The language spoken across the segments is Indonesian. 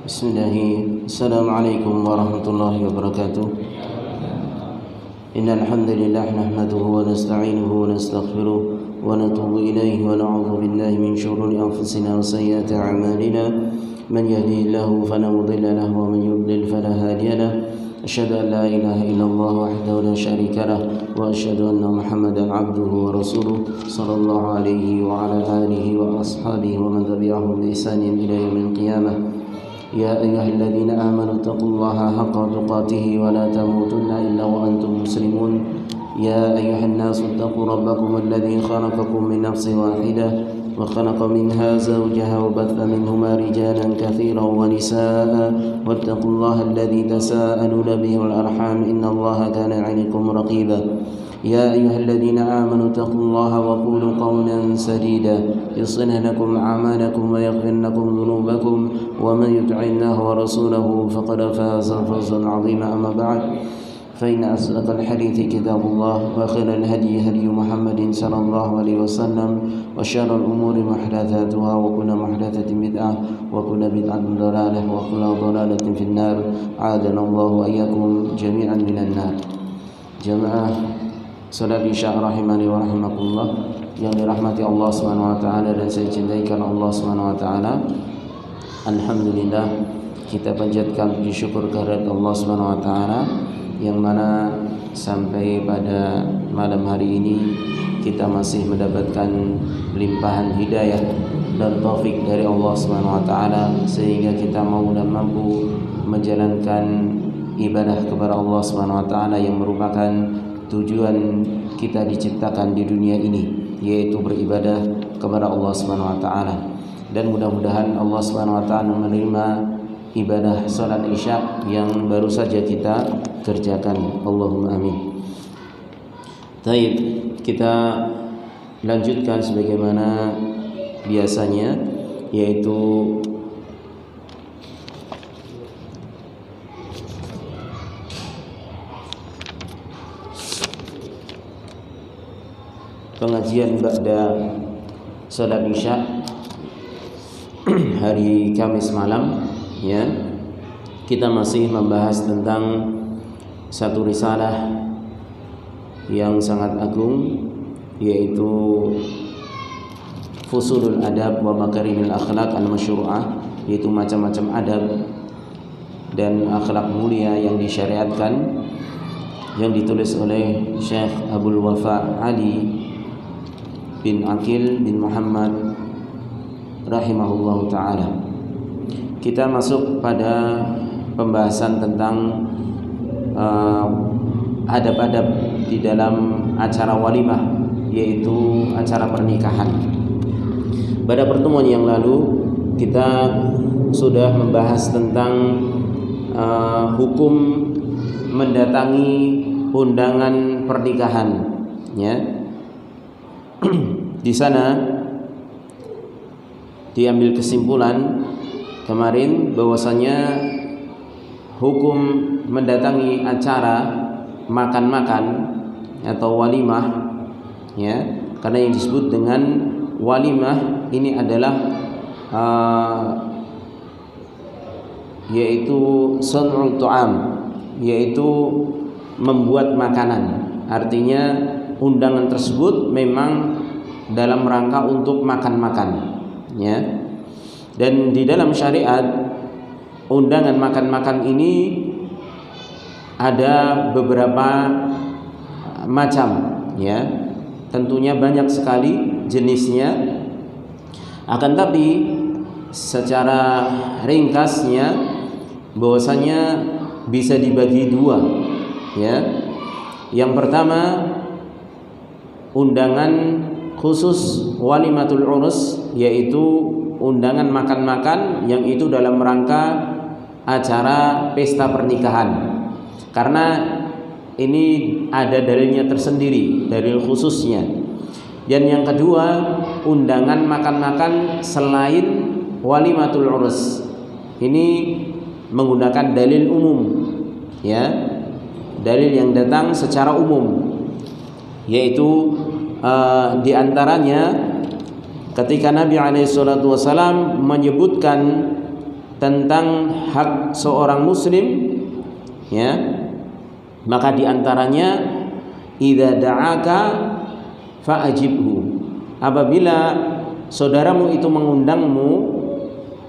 Assalamualaikum warahmatullahi wabarakatuh. Innal hamdalillah nahmaduhu wa nasta'inuhu wa nastaghfiruh wa natubu ilayhi wa na'udzu billahi min shururi anfusina wa sayyiati a'malina. Man yahdihillahu fala mudilla lahu wa man yudlil fala hadiya lahu. Asyhadu an la ilaha illallah wahdahu la syarika lahu wa asyhadu anna Muhammadan 'abduhu wa rasuluh sallallahu alaihi wa ala alihi wa ashabihi wa man tabi'ahum bi ihsanin ila yaumil qiyamah. يا أيها الذين آمنوا اتقوا الله حق تقاته ولا تموتن إلا وأنتم مسلمون يا أيها الناس اتقوا ربكم الذي خلقكم من نفس واحدة وخلق منها زوجها وبث منهما رجالا كثيرا ونساء واتقوا الله الذي تساءلون به والأرحام إن الله كان عليكم رقيبا يا أيها الذين آمنوا اتقوا الله وقولوا قولا سديدا يصلح لكم أعمالكم ويغفر لكم ذنوبكم ومن يطع الله ورسوله فقد فاز فوزا عظيما أما بعد فإن أصدق الحديث كتاب الله وخير الهدي هدي محمد صلى الله عليه وسلم وشر الأمور محدثاتها وكل محدثة بدعة وكل بدعة ضلالة وكل ضلالة في النار عاذنا الله وإياكم جميعا من النار. Jamaah salat isya rahimani wa rahimakumullah yang dirahmati Allah Subhanahu wa taala dan saya cintai karena Allah Subhanahu wa taala. Alhamdulillah, kita panjatkan puji syukur kehadirat Allah Subhanahu wa taala yang mana sampai pada malam hari ini kita masih mendapatkan limpahan hidayah dan taufik dari Allah Subhanahu wa taala sehingga kita mau dan mampu menjalankan ibadah kepada Allah Subhanahu wa taala yang merupakan tujuan kita diciptakan di dunia ini, yaitu beribadah kepada Allah Subhanahu wa taala. Dan mudah-mudahan Allah Subhanahu wa taala menerima ibadah salat isya yang baru saja kita kerjakan. Allahumma amin. Baik, kita lanjutkan sebagaimana biasanya, yaitu pengajian ba'da salat isya hari Kamis malam, ya. Kita masih membahas tentang satu risalah yang sangat agung, yaitu Fusulul Adab wa Makarimil Akhlaq al-Masyru'ah, yaitu macam-macam adab dan akhlak mulia yang disyariatkan, yang ditulis oleh Syekh Abdul Wafa Ali bin Aqil bin Muhammad rahimahullahu ta'ala. Kita masuk pada pembahasan tentang adab-adab di dalam acara walimah, yaitu acara pernikahan. Pada pertemuan yang lalu kita sudah membahas tentang hukum mendatangi undangan pernikahan, ya. Di sana diambil kesimpulan kemarin bahwasanya hukum mendatangi acara makan-makan atau walimah, ya, karena yang disebut dengan walimah ini adalah yaitu sun'ul tu'am, yaitu membuat makanan. Artinya undangan tersebut memang dalam rangka untuk makan-makan, ya. Dan di dalam syariat undangan makan-makan ini ada beberapa macam, ya. Tentunya banyak sekali jenisnya. Akan tapi secara ringkasnya bahwasanya bisa dibagi dua, ya. Yang pertama, undangan khusus walimatul urus, yaitu undangan makan-makan yang itu dalam rangka acara pesta pernikahan. Karena ini ada dalilnya tersendiri, dalil khususnya. Dan yang kedua, undangan makan-makan selain walimatul urus. Ini menggunakan dalil umum, ya. Dalil yang datang secara umum, yaitu di antaranya ketika Nabi alaihissalatu wasallam menyebutkan tentang hak seorang muslim, ya, maka diantaranya idza da'aka fa'ajibhu. Apabila saudaramu itu mengundangmu,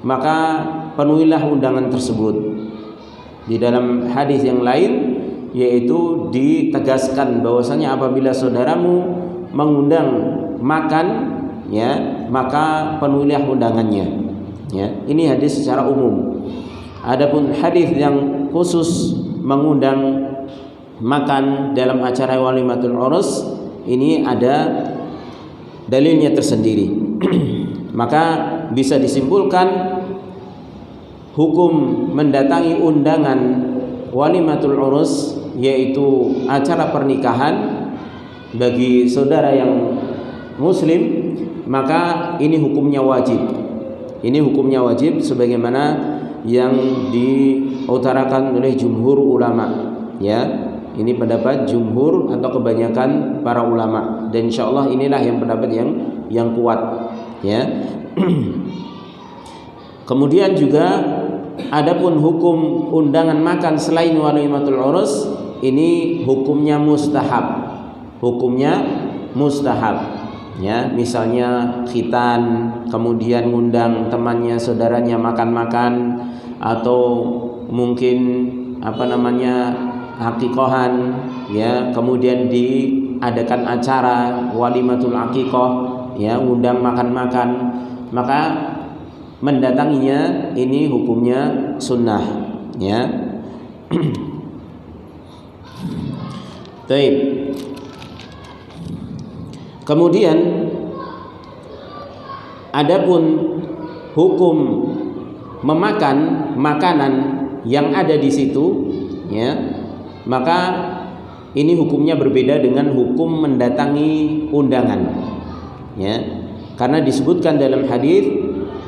maka penuhilah undangan tersebut. Di dalam hadis yang lain yaitu ditegaskan bahwasanya apabila saudaramu mengundang makan, ya, maka penuhilah undangannya, ya. Ini hadis secara umum. Adapun hadis yang khusus mengundang makan dalam acara walimatul urus, ini ada dalilnya tersendiri. Maka bisa disimpulkan hukum mendatangi undangan walimatul urus, yaitu acara pernikahan bagi saudara yang muslim, maka ini hukumnya wajib. Ini hukumnya wajib sebagaimana yang diutarakan oleh jumhur ulama, ya. Ini pendapat jumhur atau kebanyakan para ulama, dan insyaallah inilah yang pendapat yang kuat, ya. Kemudian juga adapun hukum undangan makan selain walimatul urus, ini hukumnya mustahab. Hukumnya mustahab, ya. Misalnya khitan, kemudian ngundang temannya, saudaranya makan-makan, atau mungkin akikohan, ya, kemudian diadakan acara walimatul akikoh, ya, undang makan-makan, maka mendatanginya ini hukumnya sunnah, ya. Baik. Kemudian adapun hukum memakan makanan yang ada di situ, ya, maka ini hukumnya berbeda dengan hukum mendatangi undangan, ya. Karena disebutkan dalam hadis,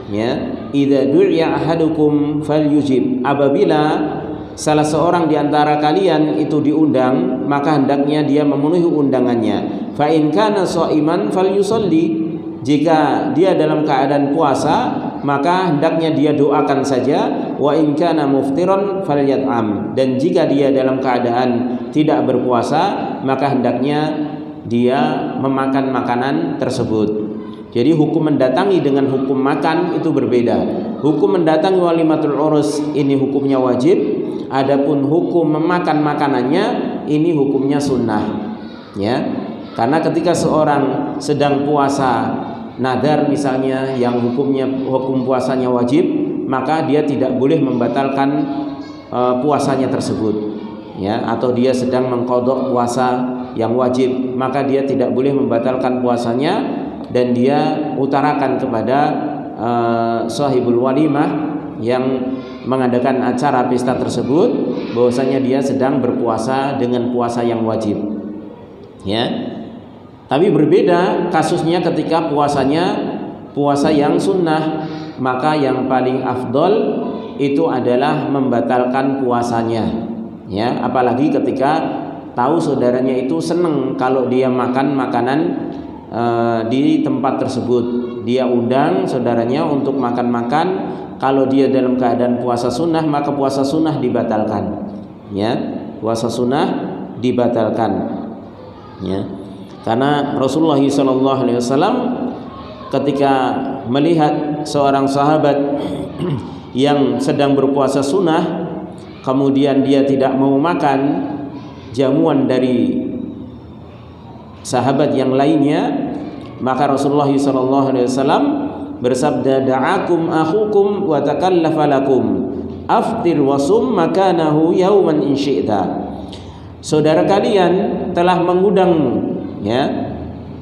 ya, idza du'iya ahadukum falyujib. Apabila salah seorang di antara kalian itu diundang, maka hendaknya dia memenuhi undangannya. Fa in kana sha'iman falyusalli. Jika dia dalam keadaan puasa, maka hendaknya dia doakan saja. Wa in kana muftiran falyat'am. Dan jika dia dalam keadaan tidak berpuasa, maka hendaknya dia memakan makanan tersebut. Jadi hukum mendatangi dengan hukum makan itu berbeda. Hukum mendatangi walimatul urus ini hukumnya wajib. Adapun hukum memakan makanannya ini hukumnya sunnah, ya. Karena ketika seorang sedang puasa nadar misalnya, yang hukum puasanya wajib, maka dia tidak boleh membatalkan puasanya tersebut, ya. Atau dia sedang mengqadha puasa yang wajib, maka dia tidak boleh membatalkan puasanya, dan dia utarakan kepada sahibul walimah yang mengadakan acara pesta tersebut bahwasanya dia sedang berpuasa dengan puasa yang wajib, ya. Tapi berbeda kasusnya ketika puasanya puasa yang sunnah, maka yang paling afdol itu adalah membatalkan puasanya, ya. Apalagi ketika tahu saudaranya itu senang kalau dia makan makanan di tempat tersebut, dia undang saudaranya untuk makan-makan. Kalau dia dalam keadaan puasa sunnah, maka puasa sunnah dibatalkan, ya. Puasa sunnah dibatalkan, ya. Karena Rasulullah SAW ketika melihat seorang sahabat yang sedang berpuasa sunnah, kemudian dia tidak mau makan jamuan dari sahabat yang lainnya, maka Rasulullah SAW bersabda, da'akum akhukum wa takallafa lakum aftir wasum makanahu yauman in syi'ta. Saudara kalian telah mengundang, ya,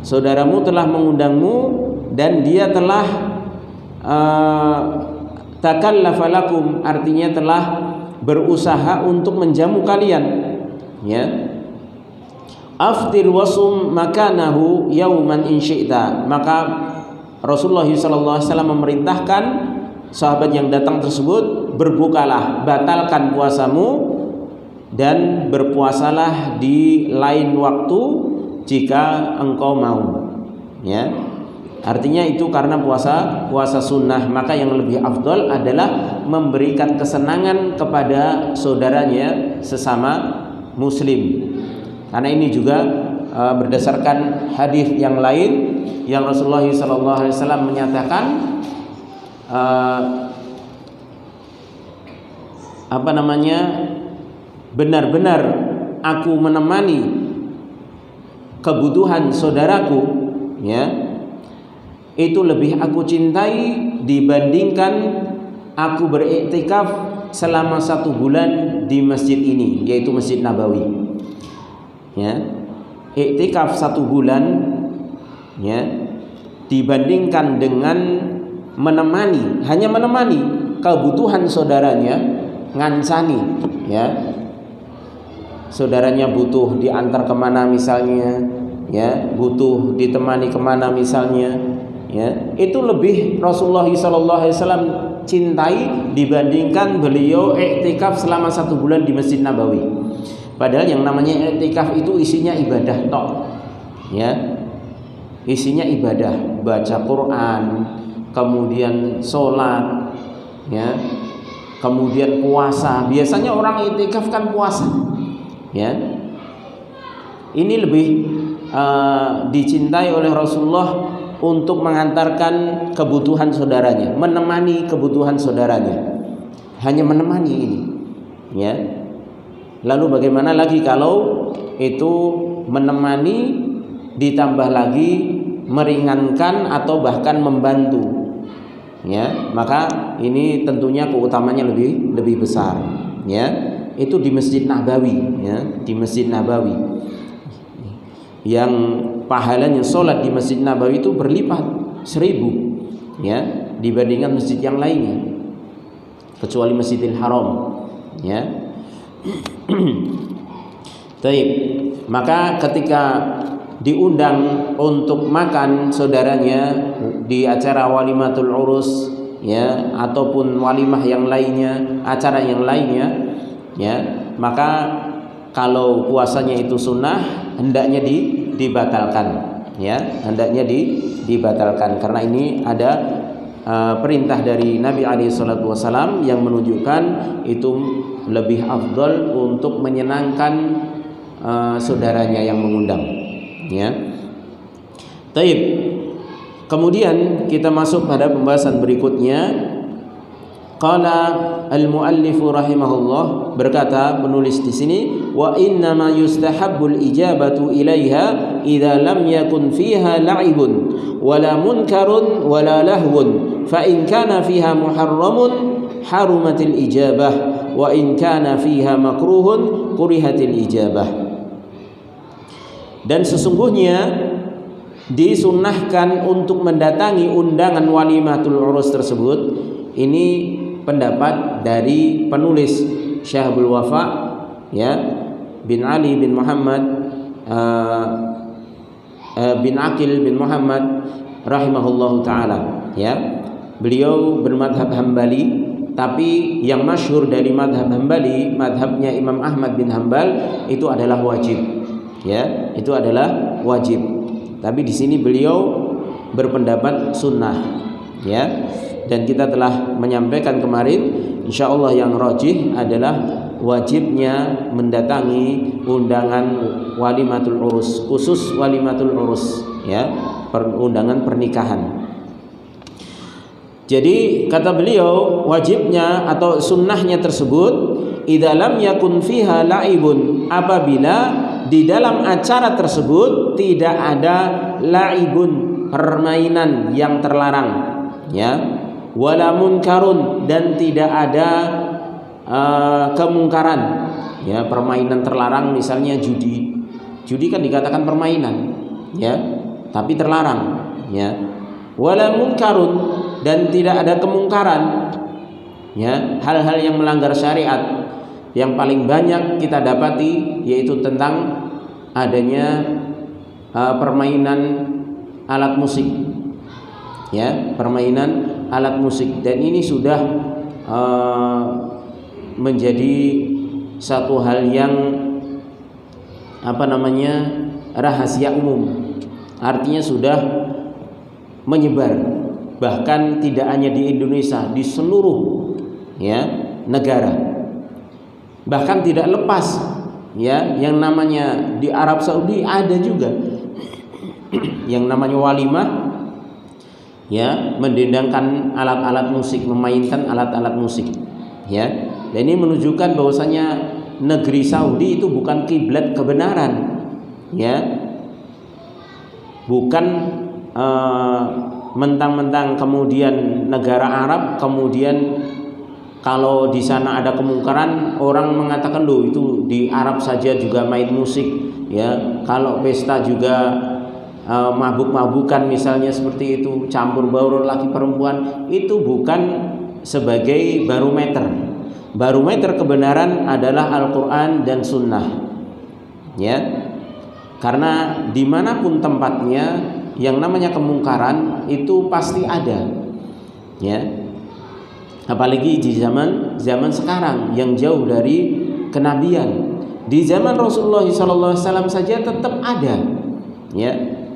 saudaramu telah mengundangmu dan dia telah takallafa lakum, artinya telah berusaha untuk menjamu kalian, ya. Aftir wasum makanahu yauman in syi'ta. Maka Rasulullah SAW memerintahkan sahabat yang datang tersebut, berbukalah, batalkan puasamu dan berpuasalah di lain waktu jika engkau mau, ya. Artinya itu karena puasa sunnah, maka yang lebih afdol adalah memberikan kesenangan kepada saudaranya sesama muslim. Karena ini juga berdasarkan hadis yang lain yang Rasulullah SAW menyatakan benar-benar aku menemani kebutuhan saudaraku, ya, itu lebih aku cintai dibandingkan aku beriktikaf selama 1 bulan di masjid ini, yaitu Masjid Nabawi. Ya, iktikaf 1 bulan, ya, dibandingkan dengan hanya menemani kebutuhan saudaranya, ngancani, ya, saudaranya butuh diantar kemana misalnya, ya, butuh ditemani kemana misalnya, ya, itu lebih Rasulullah SAW cintai dibandingkan beliau iktikaf selama 1 bulan di Masjid Nabawi. Padahal yang namanya iktikaf itu isinya ibadah tok, ya, isinya ibadah, baca Quran, kemudian sholat, ya, kemudian puasa. Biasanya orang iktikaf kan puasa, ya. Ini lebih dicintai oleh Rasulullah untuk mengantarkan kebutuhan saudaranya, menemani kebutuhan saudaranya, hanya menemani ini, ya. Lalu bagaimana lagi kalau itu menemani ditambah lagi meringankan atau bahkan membantu, ya, maka ini tentunya keutamanya lebih besar, ya. Itu di Masjid Nabawi, ya, di Masjid Nabawi yang pahalanya sholat di Masjid Nabawi itu berlipat 1000, ya, dibandingkan masjid yang lainnya kecuali Masjidil Haram, ya. Baik, maka ketika diundang untuk makan saudaranya di acara walimatul urus, ya, ataupun walimah yang lainnya, acara yang lainnya, ya, maka kalau puasanya itu sunnah hendaknya dibatalkan, ya, hendaknya dibatalkan karena ini ada perintah dari Nabi SAW yang menunjukkan itu lebih afdal untuk menyenangkan saudaranya yang mengundang, ya. Taib. Kemudian kita masuk pada pembahasan berikutnya. Qala al-muallif rahimahullah, berkata penulis di sini, wa inna ma yustahabbul ijabatu ilaiha idza lam yakun fiha la'ibun wala munkarun wala lahwun fa in kana fiha muharramun harumatil ijabah wa in kana fiha makruhun kurihatil ijabah. Dan sesungguhnya disunnahkan untuk mendatangi undangan walimatul urus tersebut. Ini pendapat dari penulis Syahabul Wafa, ya, bin Ali bin Muhammad bin Aqil bin Muhammad rahimahullahu taala, ya. Beliau bermadhab Hambali, tapi yang masyhur dari madhab Hambali, madhabnya Imam Ahmad bin Hambal, itu adalah wajib, ya, itu adalah wajib. Tapi di sini beliau berpendapat sunnah, ya. Dan kita telah menyampaikan kemarin, insyaallah yang rajih adalah wajibnya mendatangi undangan walimatul urus, khusus walimatul urus, ya, undangan pernikahan. Jadi kata beliau, wajibnya atau sunnahnya tersebut idza lam yakun fiha la'ibun, apabila di dalam acara tersebut tidak ada la'ibun, permainan yang terlarang, ya, wala munkarun, dan tidak ada kemungkaran, ya, permainan terlarang, misalnya judi. Judi kan dikatakan permainan, ya, tapi terlarang, ya. Wala munkarun, dan tidak ada kemungkaran, ya, hal-hal yang melanggar syariat. Yang paling banyak kita dapati yaitu tentang adanya permainan alat musik, ya, permainan alat musik, dan ini sudah menjadi satu hal yang rahasia umum. Artinya sudah menyebar, bahkan tidak hanya di Indonesia, di seluruh negara. Bahkan tidak lepas yang namanya di Arab Saudi ada juga yang namanya walimah, mendendangkan alat-alat musik, memainkan alat-alat musik, Dan ini menunjukkan bahwasanya negeri Saudi itu bukan kiblat kebenaran, bukan mentang-mentang kemudian negara Arab, kemudian kalau di sana ada kemungkaran orang mengatakan loh itu di Arab saja juga main musik, kalau pesta juga mabuk-mabukan misalnya seperti itu, campur baur laki perempuan, itu bukan sebagai barometer. Barometer kebenaran adalah Al-Quran dan Sunnah, karena dimanapun tempatnya yang namanya kemungkaran itu pasti ada, apalagi di zaman sekarang yang jauh dari kenabian. Di zaman Rasulullah SAW saja tetap ada,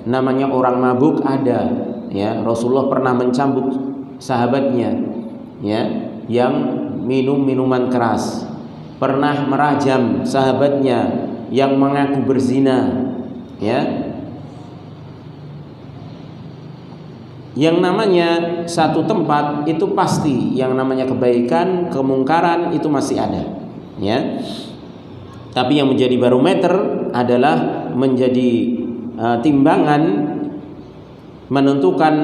namanya orang mabuk ada, Rasulullah pernah mencambuk sahabatnya, yang minum minuman keras, pernah merajam sahabatnya yang mengaku berzina, Yang namanya satu tempat itu pasti yang namanya kebaikan, kemungkaran itu masih ada, Tapi yang menjadi barometer adalah menjadi timbangan menentukan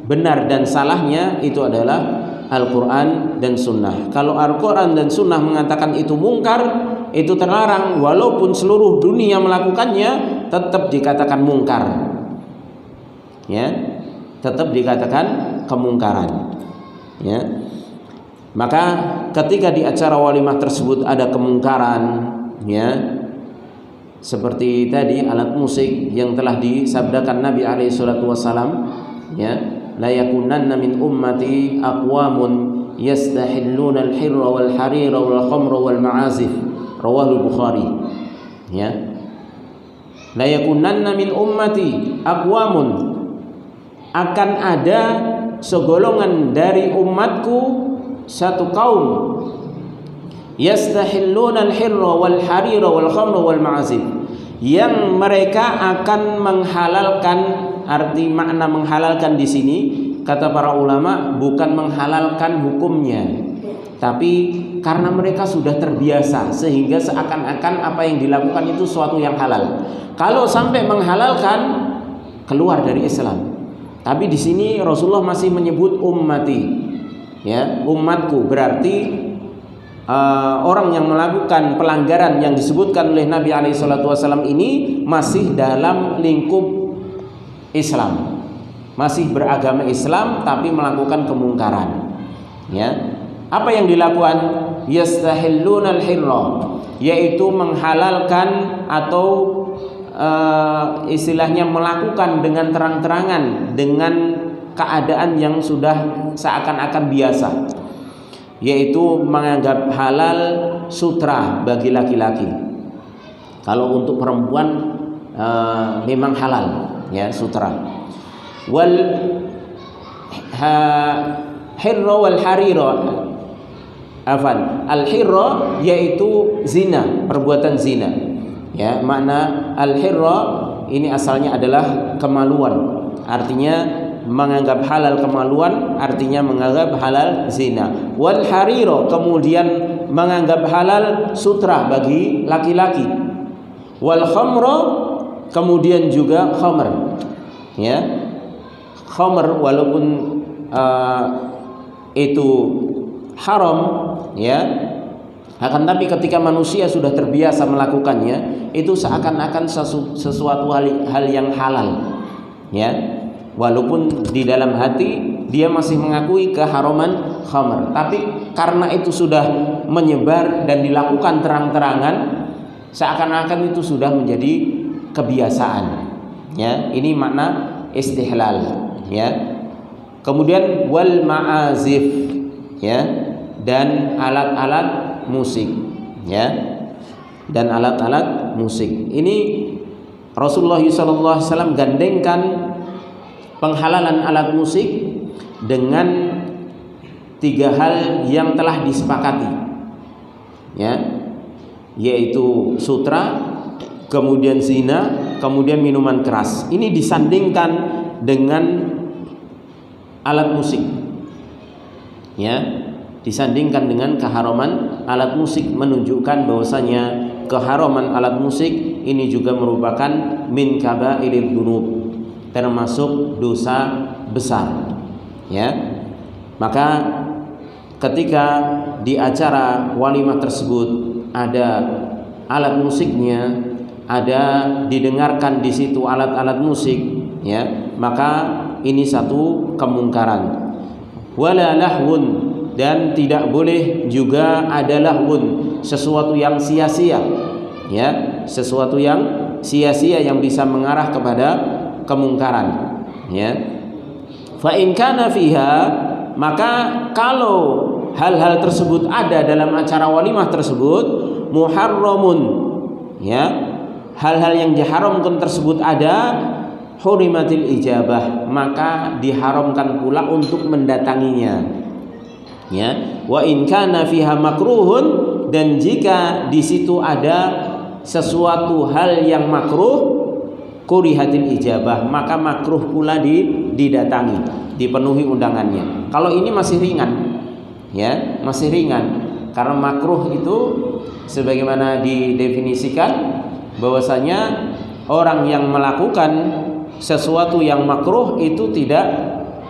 benar dan salahnya itu adalah Al-Quran dan Sunnah. Kalau Al-Quran dan Sunnah mengatakan itu mungkar, itu terlarang, walaupun seluruh dunia melakukannya, tetap dikatakan mungkar, tetap dikatakan kemungkaran, Maka ketika di acara walimah tersebut ada kemungkaran, seperti tadi alat musik yang telah disabdakan Nabi alaihi salatu wasallam, la yakunanna min ummati aqwamun yastahilluna al-hirra wal harira wal khamra wal ma'azif, rawahu Bukhari. La yakunanna min ummati aqwamun, akan ada segolongan dari umatku, satu kaum, yastahilluna al-hirra wal harira wal khamra wal ma'azif, yang mereka akan menghalalkan. Arti makna menghalalkan di sini kata para ulama bukan menghalalkan hukumnya, tapi karena mereka sudah terbiasa sehingga seakan-akan apa yang dilakukan itu suatu yang halal. Kalau sampai menghalalkan, keluar dari Islam. Tapi di sini Rasulullah masih menyebut ummati, umatku, berarti orang yang melakukan pelanggaran yang disebutkan oleh Nabi SAW ini masih dalam lingkup Islam, masih beragama Islam tapi melakukan kemungkaran. Apa yang dilakukan? Yastahilluna al-hirra, yaitu menghalalkan atau istilahnya melakukan dengan terang-terangan dengan keadaan yang sudah seakan-akan biasa, yaitu menganggap halal sutra bagi laki-laki. Kalau untuk perempuan memang halal, sutra. Wal hirra wal harira, al-hirra yaitu zina, perbuatan zina. Makna al-hirra ini asalnya adalah kemaluan. Artinya menganggap halal kemaluan, artinya menganggap halal zina. Wal harira kemudian menganggap halal sutra bagi laki-laki. Wal khamra kemudian juga khamr. Khamr walaupun itu haram, akan tapi ketika manusia sudah terbiasa melakukannya, itu seakan-akan sesuatu hal yang halal, walaupun di dalam hati dia masih mengakui keharaman khamr, tapi karena itu sudah menyebar dan dilakukan terang-terangan, seakan-akan itu sudah menjadi kebiasaan. Ini makna istihlal. Kemudian wal ma'azif, dan alat-alat musik, dan alat-alat musik. Ini Rasulullah SAW gandengkan penghalalan alat musik dengan 3 hal yang telah disepakati, ya, yaitu sutra, kemudian zina, kemudian minuman keras. Ini disandingkan dengan alat musik, ya, disandingkan dengan keharaman alat musik, menunjukkan bahwasanya keharaman alat musik ini juga merupakan min kabairil dzunub, termasuk dosa besar, ya. Maka ketika di acara walimah tersebut ada alat musiknya, ada didengarkan di situ alat-alat musik, ya, maka ini satu kemungkaran. Wala lahwun, dan tidak boleh juga ada lahwun, sesuatu yang sia-sia, ya, sesuatu yang sia-sia yang bisa mengarah kepada kemungkaran, ya. Fa in kana fiha, maka kalau hal-hal tersebut ada dalam acara walimah tersebut, muharramun, ya, hal-hal yang diharamkan tersebut ada, hurimatil ijabah, maka diharamkan pula untuk mendatanginya, ya. Wa in kana fiha makruhun, dan jika di situ ada sesuatu hal yang makruh, kurihatil ijabah, maka makruh pula didatangi, dipenuhi undangannya. Kalau ini masih ringan, ya, masih ringan, karena makruh itu sebagaimana didefinisikan bahwasanya orang yang melakukan sesuatu yang makruh itu tidak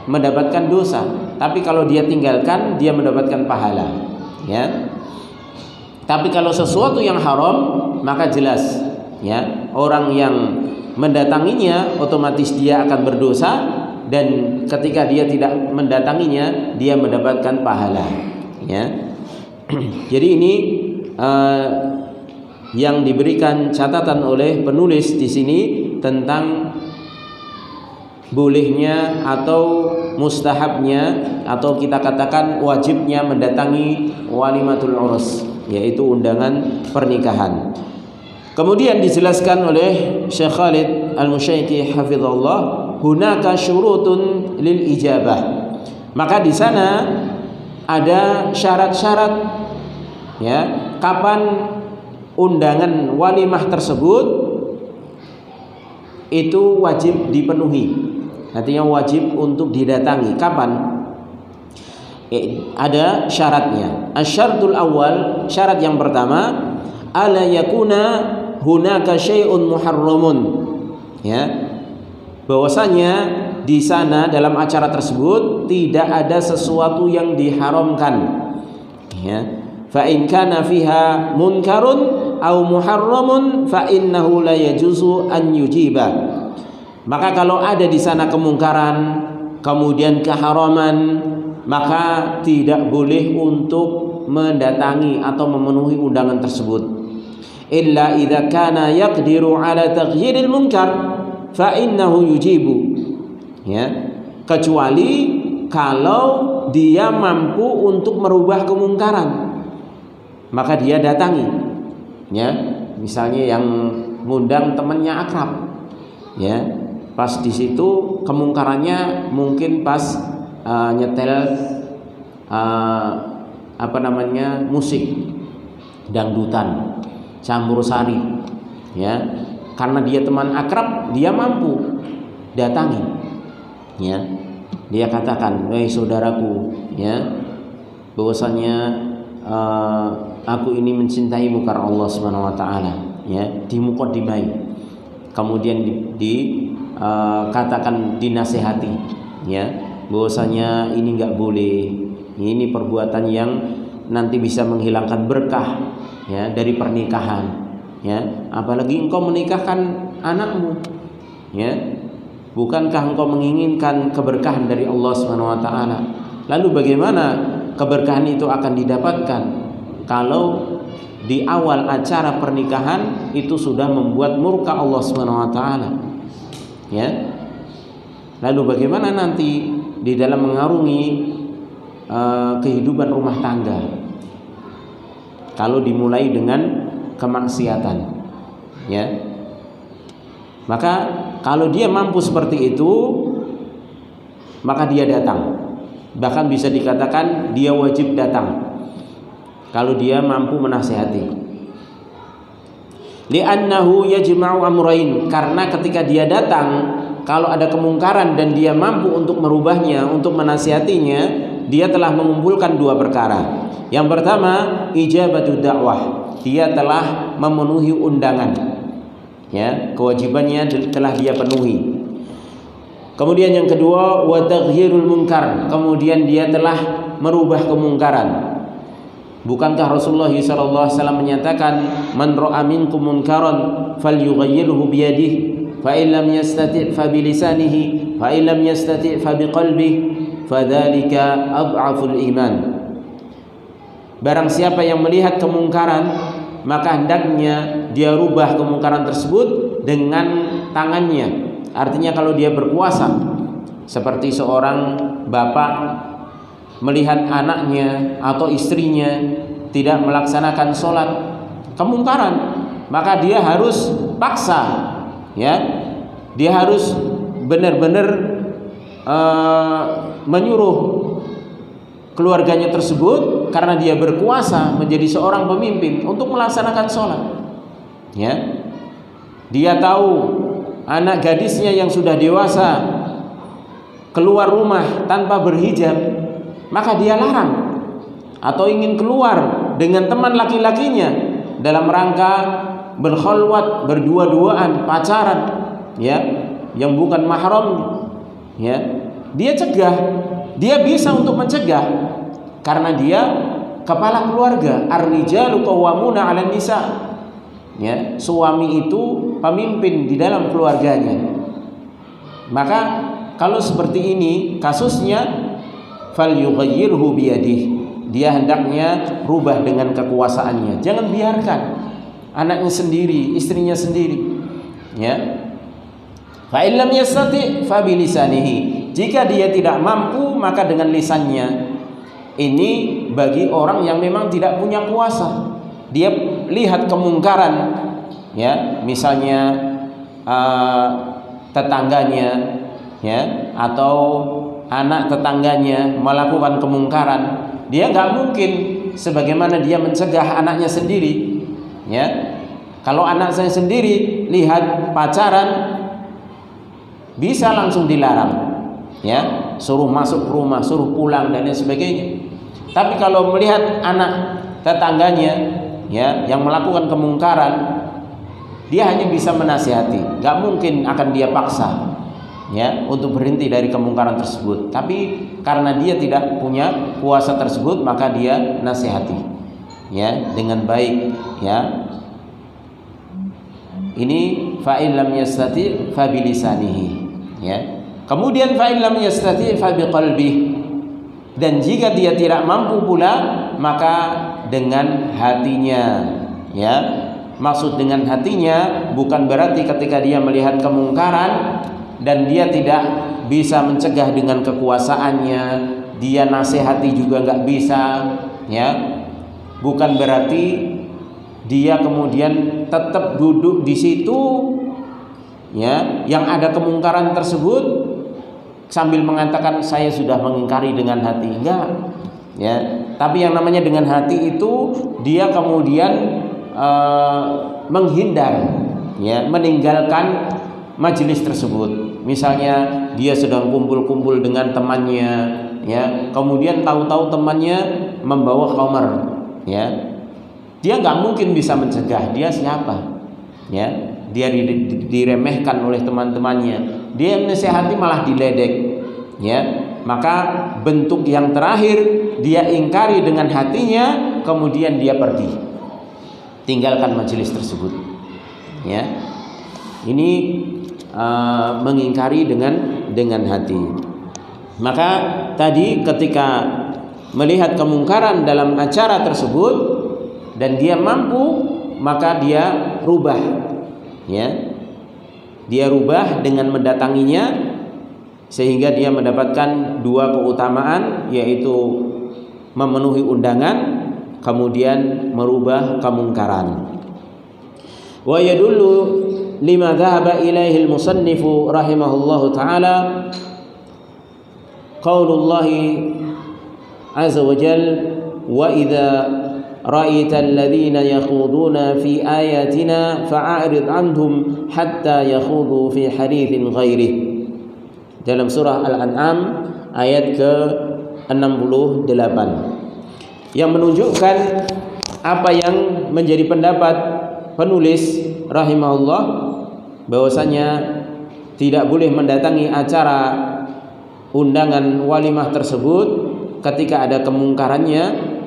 mendapatkan dosa, tapi kalau dia tinggalkan dia mendapatkan pahala, ya. Tapi kalau sesuatu yang haram, maka jelas, ya, orang yang mendatanginya otomatis dia akan berdosa, dan ketika dia tidak mendatanginya dia mendapatkan pahala, ya. Jadi ini yang diberikan catatan oleh penulis di sini tentang bolehnya atau mustahabnya atau kita katakan wajibnya mendatangi walimatul urus, yaitu undangan pernikahan. Kemudian dijelaskan oleh Syekh Khalid Al-Musyaiti hafizallah, hunaka syurutun lil ijabah. Maka di sana ada syarat-syarat, ya, kapan undangan walimah tersebut itu wajib dipenuhi. Artinya wajib untuk didatangi. Kapan? Ada syaratnya. Asyaratul awal, syarat yang pertama, ala yakuna hunaka syai'un muharramun, ya, bahwasanya di sana dalam acara tersebut tidak ada sesuatu yang diharamkan, ya. Fa in kana fiha munkarun aw muharramun fa innahu la yajuzu an yujiba. Maka kalau ada di sana kemungkaran kemudian keharaman, maka tidak boleh untuk mendatangi atau memenuhi undangan tersebut. Illa idza kana yaqdiru ala taghyiril munkar fa innahu yujibu, ya, kecuali kalau dia mampu untuk merubah kemungkaran, maka dia datangi, ya. Misalnya yang ngundang temannya akrab, ya, pas di situ kemungkarannya mungkin pas nyetel musik dangdutan, campur sari, ya, karena dia teman akrab dia mampu datangi, ya, dia katakan, "Hei saudaraku, ya, bahwasanya aku ini mencintaimu karena Allah Subhanahu wa taala," ya, dimukadimai, kemudian katakan, dinasihati, ya, bahwasanya ini enggak boleh, ini perbuatan yang nanti bisa menghilangkan berkah, ya, dari pernikahan, ya, apalagi engkau menikahkan anakmu, ya, bukankah engkau menginginkan keberkahan dari Allah Subhanahu wa taala? Lalu bagaimana keberkahan itu akan didapatkan kalau di awal acara pernikahan itu sudah membuat murka Allah Subhanahu wa taala, ya. Lalu bagaimana nanti di dalam mengarungi kehidupan rumah tangga kalau dimulai dengan kemaksiatan, ya. Maka kalau dia mampu seperti itu, maka dia datang. Bahkan bisa dikatakan dia wajib datang kalau dia mampu menasihati. Li'annahu yajma'u amrayn, karena ketika dia datang, kalau ada kemungkaran dan dia mampu untuk merubahnya, untuk menasihatinya, dia telah mengumpulkan dua perkara. Yang pertama, ijabatu dakwah, dia telah memenuhi undangan, ya, kewajibannya telah dia penuhi. Kemudian yang kedua, wa taghyirul munkar, kemudian dia telah merubah kemungkaran. Bukankah Rasulullah SAW menyatakan, man ra'a minkum munkaran falyughayyirhu biyadihi, fa in lam yastati' fa bilisanihi, fa in lam yastati' fa biqalbihi, fadzalika adhaful iman. Barang siapa yang melihat kemungkaran, maka hendaknya dia rubah kemungkaran tersebut dengan tangannya. Artinya kalau dia berkuasa, seperti seorang bapak melihat anaknya atau istrinya tidak melaksanakan sholat, kemungkaran, maka dia harus paksa, ya, dia harus benar-benar menyuruh keluarganya tersebut, karena dia berkuasa menjadi seorang pemimpin untuk melaksanakan sholat, ya. Dia tahu anak gadisnya yang sudah dewasa keluar rumah tanpa berhijab, maka dia larang, atau ingin keluar dengan teman laki-lakinya dalam rangka berkhalwat, berdua-duaan, pacaran, ya, yang bukan mahram, ya, dia cegah. Dia bisa untuk mencegah karena dia kepala keluarga. Ar-rijalu qawwamuna 'alan nisa, ya, suami itu pemimpin di dalam keluarganya. Maka kalau seperti ini kasusnya, falyughayyirhu biyadihi, dia hendaknya rubah dengan kekuasaannya. Jangan biarkan anaknya sendiri, istrinya sendiri, ya. Fa in lam yastati' fa bilisanihi, jika dia tidak mampu maka dengan lisannya. Ini bagi orang yang memang tidak punya kuasa. Dia lihat kemungkaran, ya, misalnya tetangganya, ya, atau anak tetangganya melakukan kemungkaran, dia nggak mungkin sebagaimana dia mencegah anaknya sendiri, ya. Kalau anak saya sendiri lihat pacaran, bisa langsung dilarang, ya, suruh masuk rumah, suruh pulang dan lain sebagainya. Tapi kalau melihat anak tetangganya, ya, yang melakukan kemungkaran, dia hanya bisa menasihati, nggak mungkin akan dia paksa, ya, untuk berhenti dari kemungkaran tersebut. Tapi karena dia tidak punya kuasa tersebut, maka dia nasihati, ya, dengan baik, ya. Ini fa in lam yastati' fa bilisanihi, ya. Kemudian fa in lam yastati' fa biqalbihi, dan jika dia tidak mampu pula maka dengan hatinya, ya. Maksud dengan hatinya bukan berarti ketika dia melihat kemungkaran dan dia tidak bisa mencegah dengan kekuasaannya, dia nasihati juga nggak bisa, ya. Bukan berarti dia kemudian tetap duduk di situ, ya, yang ada kemungkaran tersebut sambil mengatakan saya sudah mengingkari dengan hati. Enggak, ya. Tapi yang namanya dengan hati itu dia kemudian menghindar, ya, meninggalkan majelis tersebut. Misalnya dia sedang kumpul-kumpul dengan temannya, ya, kemudian tahu-tahu temannya membawa khamar, ya. Dia nggak mungkin bisa mencegah, dia siapa, ya. Dia diremehkan oleh teman-temannya, dia menasihati malah diledek, ya. Maka bentuk yang terakhir dia ingkari dengan hatinya, kemudian dia pergi, tinggalkan majelis tersebut, ya. Ini mengingkari dengan hati. Maka tadi ketika melihat kemungkaran dalam acara tersebut dan dia mampu, maka dia rubah, ya. Dia rubah dengan mendatanginya, sehingga dia mendapatkan dua keutamaan, yaitu memenuhi undangan, kemudian merubah kemungkaran. Wa yadullu lima dhahaba ilaihi al-musannifu rahimahullahu ta'ala qaulullahi azza wa jalla wa idza ra'aital ladzina yakhuduna fi ayatina fa'arid anhum hatta yakhudu fi haditsin ghairih. Dalam surah Al-An'am ayat ke-68, yang menunjukkan apa yang menjadi pendapat penulis rahimahullah, bahwasanya tidak boleh mendatangi acara undangan walimah tersebut ketika ada kemungkarannya.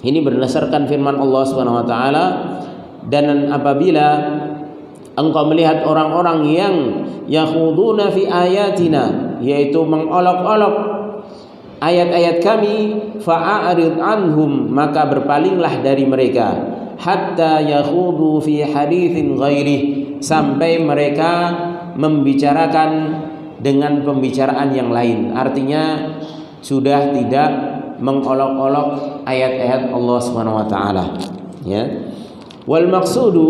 Ini berdasarkan firman Allah Subhanahu wa taala, dan apabila engkau melihat orang-orang yang yakhuduna fi ayatina, yaitu mengolok-olok ayat-ayat kami, fa'arid anhum, maka berpalinglah dari mereka, hatta yakhudu fi haditsin ghairih, sampai mereka membicarakan dengan pembicaraan yang lain. Artinya sudah tidak mengolok-olok ayat-ayat Allah Subhanahu wa taala, ya. Wal maqsudu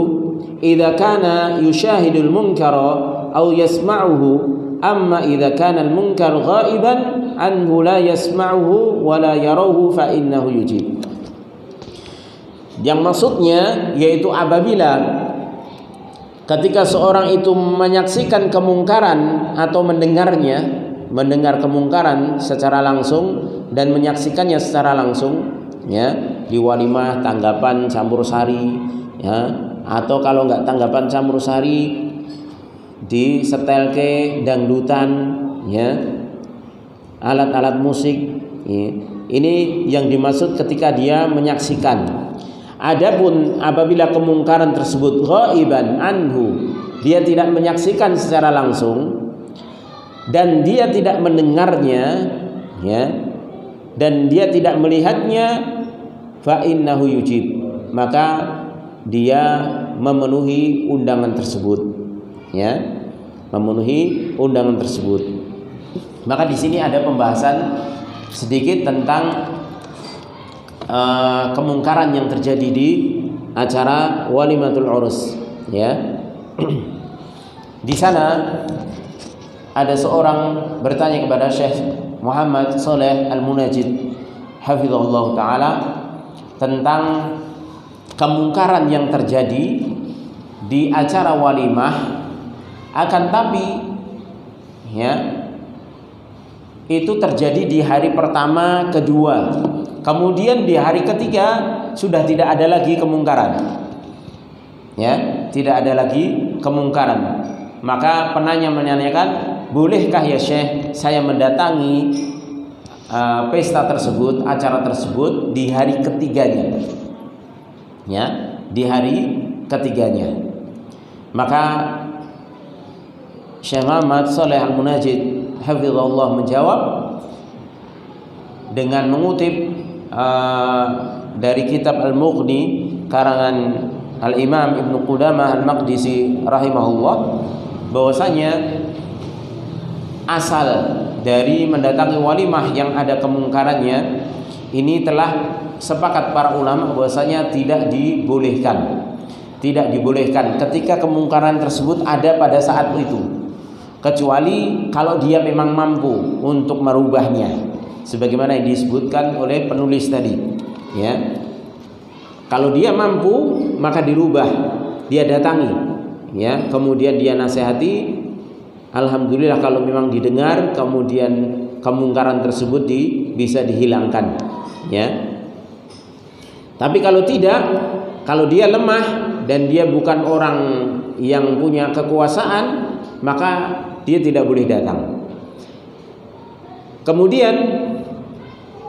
idza kana yushahidul munkara aw yasma'uhu, amma idza kana al munkar ghaiban anhu la yasma'uhu wa la yarahu fa innahu yujib. Yang maksudnya yaitu apabila ketika seorang itu menyaksikan kemungkaran atau mendengar kemungkaran secara langsung dan menyaksikannya secara langsung, ya, di walimah, tanggapan campur sari, ya, atau kalau enggak tanggapan campur sari di setelke dangdutan, ya, alat-alat musik, ya. Ini yang dimaksud ketika dia menyaksikan. Adapun apabila kemungkaran tersebut ghaiban anhu, dia tidak menyaksikan secara langsung dan dia tidak mendengarnya, ya, dan dia tidak melihatnya, fa innahu yujib, maka dia memenuhi undangan tersebut, ya, memenuhi undangan tersebut. Maka di sini ada pembahasan sedikit tentang kemungkaran yang terjadi di acara walimatul urus, ya. Di sana ada seorang bertanya kepada Syekh Muhammad Saleh Al-Munajid hafizahullah taala tentang kemungkaran yang terjadi di acara walimah, akan tapi, ya, itu terjadi di hari pertama, kedua, kemudian di hari ketiga sudah tidak ada lagi kemungkaran, ya, tidak ada lagi kemungkaran. Maka penanya menanyakan, bolehkah ya Syekh saya mendatangi pesta tersebut, acara tersebut di hari ketiganya, ya, di hari ketiganya. Maka Syekh Muhammad Saleh Al-Munajid hafizahullah menjawab dengan mengutip dari kitab Al-Mughni karangan Al-Imam Ibnu Qudamah Al-Maqdisi rahimahullah, bahwasanya asal dari mendatangi walimah yang ada kemungkarannya ini telah sepakat para ulama bahwasanya tidak dibolehkan ketika kemungkaran tersebut ada pada saat itu, kecuali kalau dia memang mampu untuk merubahnya, sebagaimana yang disebutkan oleh penulis tadi, ya. Kalau dia mampu maka dirubah, dia datangi, ya, kemudian dia nasihati. Alhamdulillah kalau memang didengar, kemudian kemungkaran tersebut bisa dihilangkan, ya. Tapi kalau tidak, kalau dia lemah dan dia bukan orang yang punya kekuasaan, maka dia tidak boleh datang. Kemudian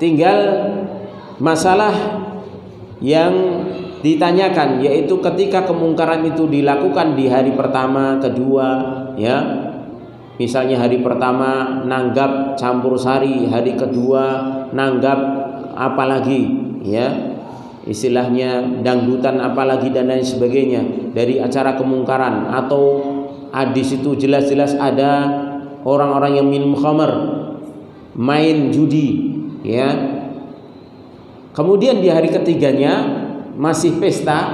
tinggal masalah yang ditanyakan, yaitu ketika kemungkaran itu dilakukan di hari pertama, kedua, ya. Misalnya hari pertama nanggap campur sari, hari kedua nanggap apalagi, ya, istilahnya dangdutan apalagi dan lain sebagainya dari acara kemungkaran, atau di situ jelas-jelas ada orang-orang yang minum khamar, main judi, ya. Kemudian di hari ketiganya masih pesta,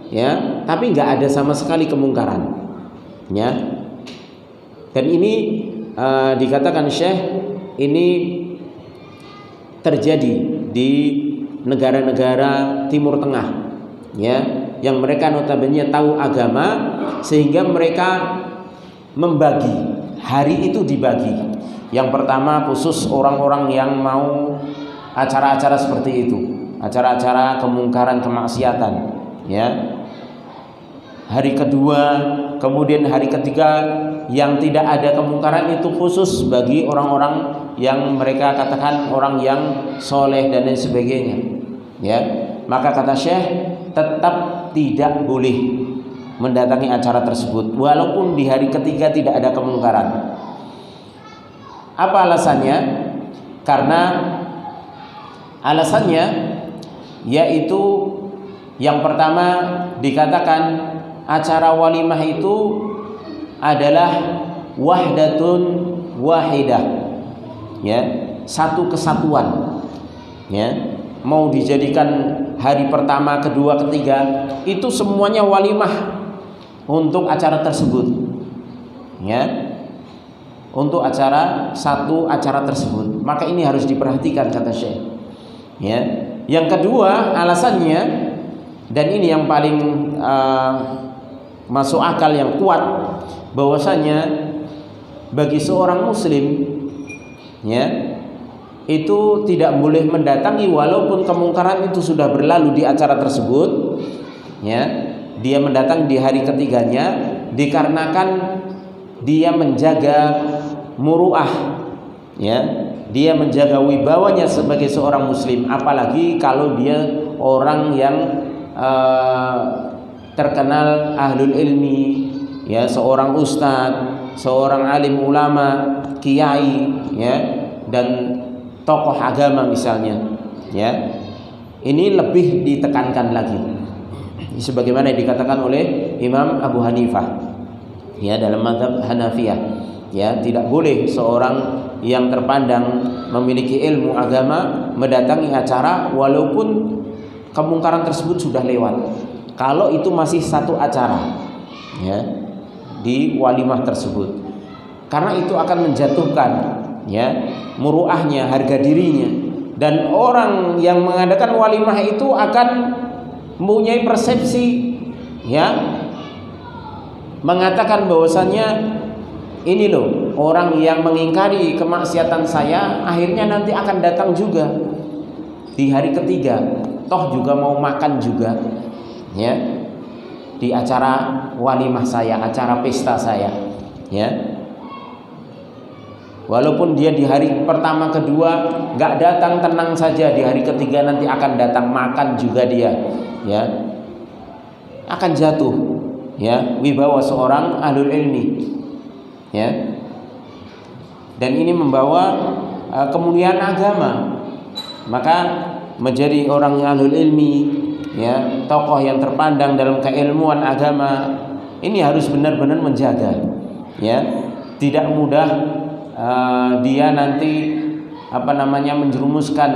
ya, tapi nggak ada sama sekali kemungkaran, ya. Dan ini dikatakan Syekh, ini terjadi di negara-negara Timur Tengah, ya, yang mereka notabene tahu agama, sehingga mereka membagi hari itu dibagi. Yang pertama khusus orang-orang yang mau acara-acara seperti itu, acara-acara kemungkaran, kemaksiatan, ya. Hari kedua, kemudian hari ketiga yang tidak ada kemungkaran itu khusus bagi orang-orang yang mereka katakan orang yang soleh dan lain sebagainya, ya. Maka kata Syekh, tetap tidak boleh mendatangi acara tersebut walaupun di hari ketiga tidak ada kemungkaran. Apa alasannya? Karena alasannya yaitu yang pertama dikatakan acara walimah itu adalah wahdatun wahidah, ya, satu kesatuan, ya. Mau dijadikan hari pertama, kedua, ketiga, itu semuanya walimah untuk acara tersebut, ya, untuk satu acara tersebut. Maka ini harus diperhatikan kata Syekh, ya. Yang kedua alasannya, dan ini yang paling masuk akal, yang kuat, bahwasanya bagi seorang muslim, ya, itu tidak boleh mendatangi walaupun kemungkaran itu sudah berlalu di acara tersebut, ya. Dia mendatang di hari ketiganya dikarenakan dia menjaga muruah, ya, dia menjaga wibawanya sebagai seorang muslim, apalagi kalau dia orang yang terkenal ahlul ilmi, ya, seorang ustadz, seorang alim ulama, kiai, ya, dan tokoh agama misalnya, ya. Ini lebih ditekankan lagi, sebagaimana dikatakan oleh Imam Abu Hanifah, ya, dalam mazhab Hanafiyah, ya, tidak boleh seorang yang terpandang memiliki ilmu agama mendatangi acara walaupun kemungkaran tersebut sudah lewat, kalau itu masih satu acara, ya, di walimah tersebut, karena itu akan menjatuhkan, ya, muruahnya, harga dirinya, dan orang yang mengadakan walimah itu akan mempunyai persepsi, ya, mengatakan bahwasannya ini loh orang yang mengingkari kemaksiatan saya, akhirnya nanti akan datang juga di hari ketiga, toh juga mau makan juga, ya, di acara walimah saya, acara pesta saya, ya. Walaupun dia di hari pertama, kedua nggak datang, tenang saja, di hari ketiga nanti akan datang, makan juga dia, ya, akan jatuh, ya, wibawa seorang ahlul ilmi, ya. Dan ini membawa kemuliaan agama. Maka menjadi orang ahlul ilmi, ya, tokoh yang terpandang dalam keilmuan agama, ini harus benar-benar menjaga, ya. Tidak mudah dia nanti menjerumuskan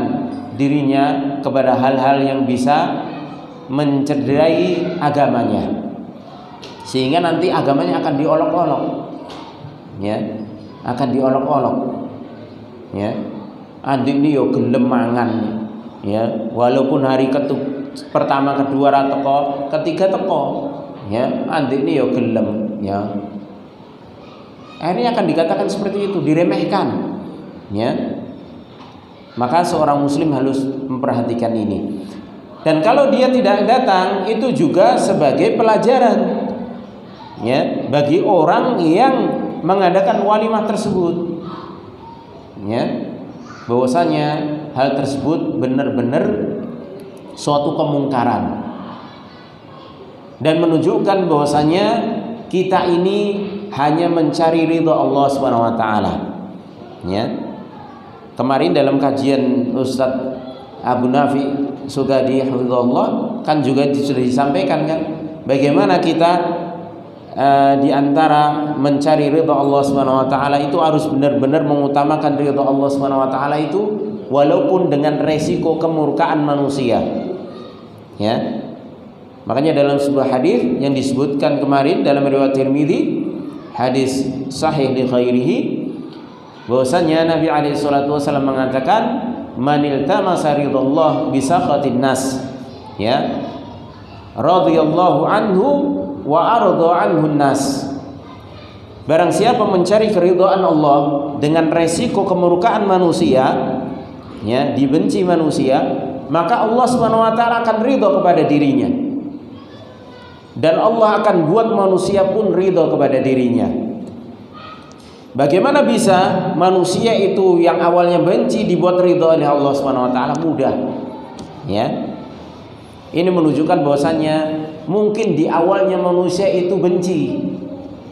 dirinya kepada hal-hal yang bisa mencederai agamanya, sehingga nanti agamanya akan diolok-olok, ya, akan diolok-olok, ya. Andik ini yo gelem mangan, ya, walaupun hari pertama, kedua ra teko, ketiga teko, ya, andik ini yo gelem, ya. Akhirnya akan dikatakan seperti itu, diremehkan, ya. Maka seorang muslim harus memperhatikan ini. Dan kalau dia tidak datang, itu juga sebagai pelajaran, ya, bagi orang yang mengadakan walimah tersebut, ya, bahwasanya hal tersebut benar-benar suatu kemungkaran dan menunjukkan bahwasanya kita ini hanya mencari ridha Allah Subhanahu wa taala, ya. Kemarin dalam kajian Ustadz Abu Nafi Sugadi hafizahullah kan juga sudah disampaikan kan bagaimana kita di antara mencari ridha Allah Subhanahu wa taala itu harus benar-benar mengutamakan ridha Allah Subhanahu wa taala itu walaupun dengan resiko kemurkaan manusia, ya. Makanya dalam sebuah hadis yang disebutkan kemarin dalam riwayat Tirmidzi, hadis sahih li ghairihi, bahwasanya Nabi alaihi salatu wasallam mengatakan manil tamasa ridallah bisakhatin nas, ya, radhiyallahu anhu wa arda anhu nas. Barang siapa mencari keridhaan Allah dengan resiko kemurkaan manusia, ya, dibenci manusia, maka Allah Subhanahu wa taala akan ridha kepada dirinya. Dan Allah akan buat manusia pun ridha kepada dirinya. Bagaimana bisa manusia itu yang awalnya benci dibuat ridha oleh Allah Subhanahu wa taala? Mudah. Ya. Ini menunjukkan bahwasannya mungkin di awalnya manusia itu benci.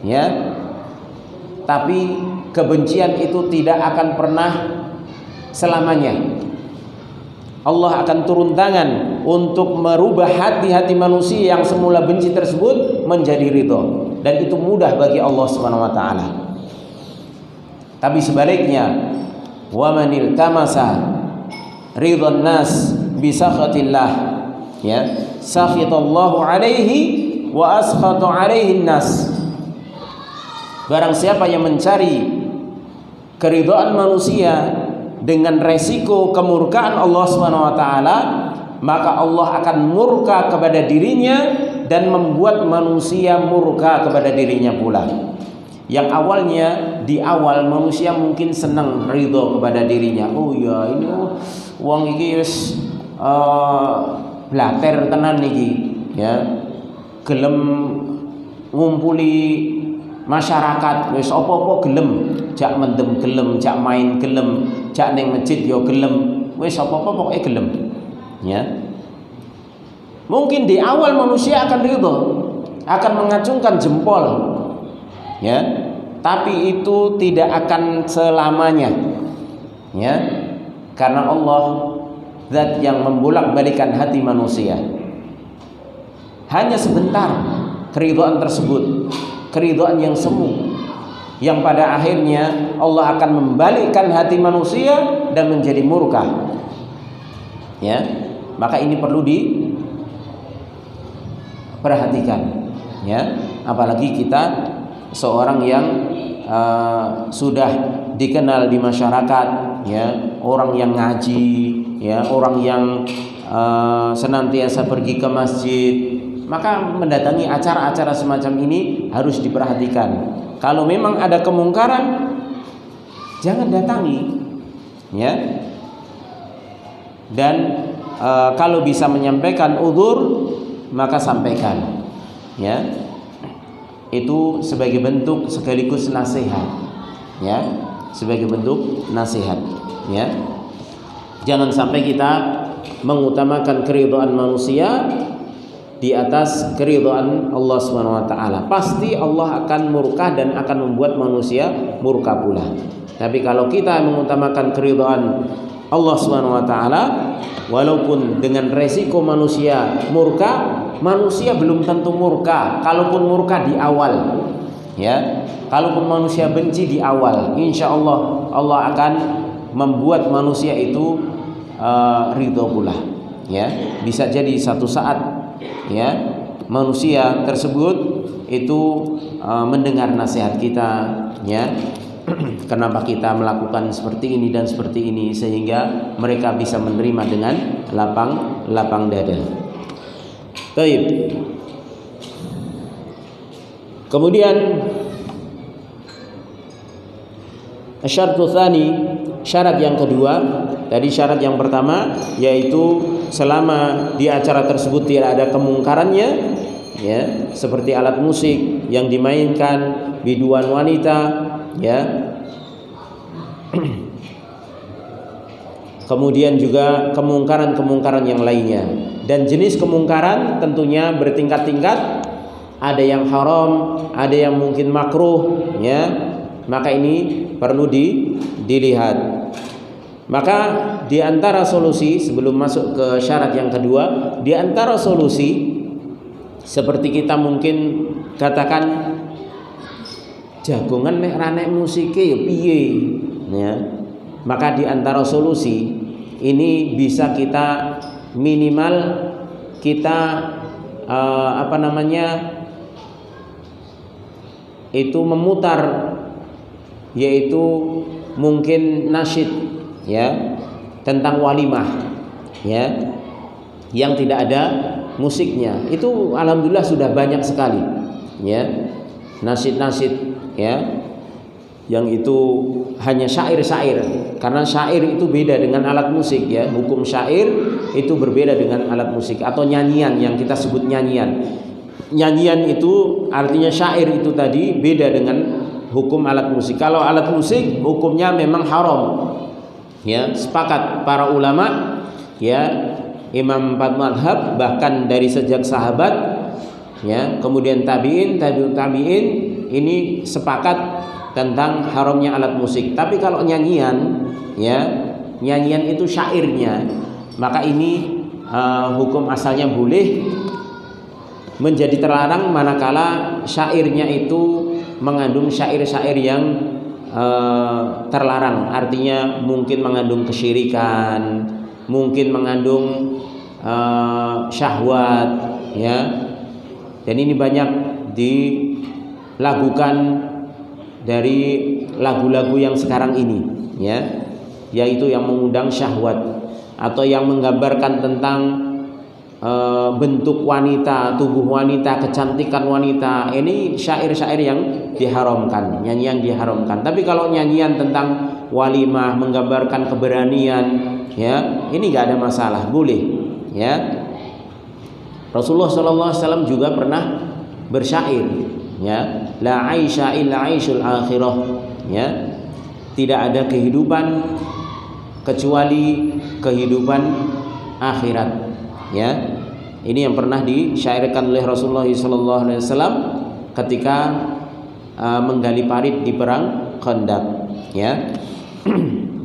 Ya. Tapi kebencian itu tidak akan pernah selamanya. Allah akan turun tangan untuk merubah hati-hati manusia yang semula benci tersebut menjadi ridha, dan itu mudah bagi Allah Subhanahu wa taala. Tapi sebaliknya, wa manil tamasa ridhan nas bi sakhatillah, ya, sakhitallahu alaihi wa askhata alaihi nas. Barang siapa yang mencari keridhaan manusia dengan resiko kemurkaan Allah Subhanahu wa taala, maka Allah akan murka kepada dirinya dan membuat manusia murka kepada dirinya pula. Yang awalnya di awal manusia mungkin senang ridho kepada dirinya. Oh ya, ini wong iki wis blater tenan iki, ya. Gelem ngumpuli masyarakat, wis apa-apa gelem, jak mendem gelem, jak main gelem, jak ning masjid yo gelem, wis apa-apa pokoke gelem, ya. Mungkin di awal manusia akan ridho, akan mengacungkan jempol, ya, tapi itu tidak akan selamanya, ya, karena Allah zat yang membolak-balikan hati manusia. Hanya sebentar keridhaan tersebut, keridhaan yang semu, yang pada akhirnya Allah akan membalikkan hati manusia dan menjadi murka, ya. Maka ini perlu diperhatikan, ya. Apalagi kita seorang yang sudah dikenal di masyarakat, ya, orang yang ngaji, ya, orang yang senantiasa pergi ke masjid, maka mendatangi acara-acara semacam ini harus diperhatikan. Kalau memang ada kemungkaran, jangan datangi, ya. Dan kalau bisa menyampaikan udzur, maka sampaikan, ya. Itu sebagai bentuk sekaligus nasihat, ya, sebagai bentuk nasihat, ya. Jangan sampai kita mengutamakan keridhaan manusia di atas keridhaan Allah Subhanahu wa taala. Pasti Allah akan murka dan akan membuat manusia murka pula. Tapi kalau kita mengutamakan keridhaan Allah Subhanahu wa taala, walaupun dengan resiko manusia murka, manusia belum tentu murka. Kalaupun murka di awal, ya, kalaupun manusia benci di awal, insya Allah Allah akan membuat manusia itu ridho pula, ya. Bisa jadi satu saat, ya, manusia tersebut itu mendengar nasihat kita, ya, kenapa kita melakukan seperti ini dan seperti ini, sehingga mereka bisa menerima dengan lapang dada. Baik. Kemudian syaratu tsani, syarat yang kedua. Tadi syarat yang pertama yaitu selama di acara tersebut tidak ada kemungkarannya, ya, seperti alat musik yang dimainkan, biduan wanita, ya. Kemudian juga kemungkaran-kemungkaran yang lainnya. Dan jenis kemungkaran tentunya bertingkat-tingkat. Ada yang haram, ada yang mungkin makruh, ya. Maka ini perlu dilihat. Maka di antara solusi, sebelum masuk ke syarat yang kedua, di antara solusi seperti kita mungkin katakan jagongan nek ranek musike ya piye, ya. Maka di antara solusi ini bisa kita minimal kita itu memutar, yaitu mungkin nasyid, ya, tentang walimah, ya, yang tidak ada musiknya. Itu alhamdulillah sudah banyak sekali, ya, nasyid-nasyid, ya, yang itu hanya syair-syair. Karena syair itu beda dengan alat musik, ya. Hukum syair itu berbeda dengan alat musik. Atau nyanyian yang kita sebut nyanyian. Nyanyian itu artinya syair itu tadi beda dengan hukum alat musik. Kalau alat musik hukumnya memang haram, ya, sepakat para ulama, ya, imam 4 mazhab, bahkan dari sejak sahabat, ya, kemudian tabi'in, tabi'ut tabi'in, ini sepakat tentang haramnya alat musik. Tapi kalau nyanyian, ya, nyanyian itu syairnya, maka ini hukum asalnya boleh, menjadi terlarang manakala syairnya itu mengandung syair-syair yang terlarang. Artinya mungkin mengandung kesyirikan, mungkin mengandung syahwat, ya. Dan ini banyak dilakukan dari lagu-lagu yang sekarang ini, ya, yaitu yang mengundang syahwat atau yang menggambarkan tentang bentuk wanita, tubuh wanita, kecantikan wanita. Ini syair-syair yang diharamkan, nyanyian diharamkan. Tapi kalau nyanyian tentang walimah, menggambarkan keberanian, ya, ini nggak ada masalah, boleh, ya. Rasulullah SAW juga pernah bersyair, ya, la aisha illa aishul akhirah, ya, tidak ada kehidupan kecuali kehidupan akhirat, ya. Ini yang pernah disyairkan oleh Rasulullah SAW ketika menggali parit di perang Khandaq, ya.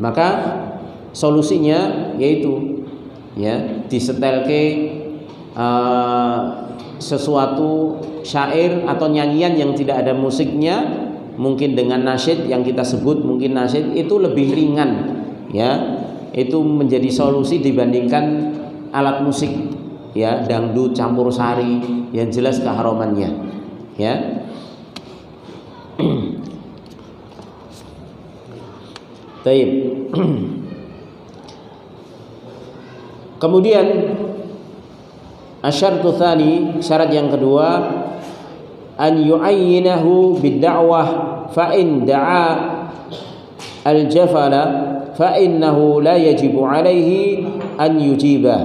Maka solusinya yaitu, ya, disetelke sesuatu syair atau nyanyian yang tidak ada musiknya, mungkin dengan nasyid yang kita sebut, mungkin nasyid itu lebih ringan, ya. Itu menjadi solusi dibandingkan alat musik, ya, dangdut campur sari yang jelas keharamannya, ya. Baik. Kemudian asyartu tsani, syarat yang kedua, an yu'ayyinahu bid-da'wah fa in da'a al-jafala fa innahu la yajibu alaihi an yujiba.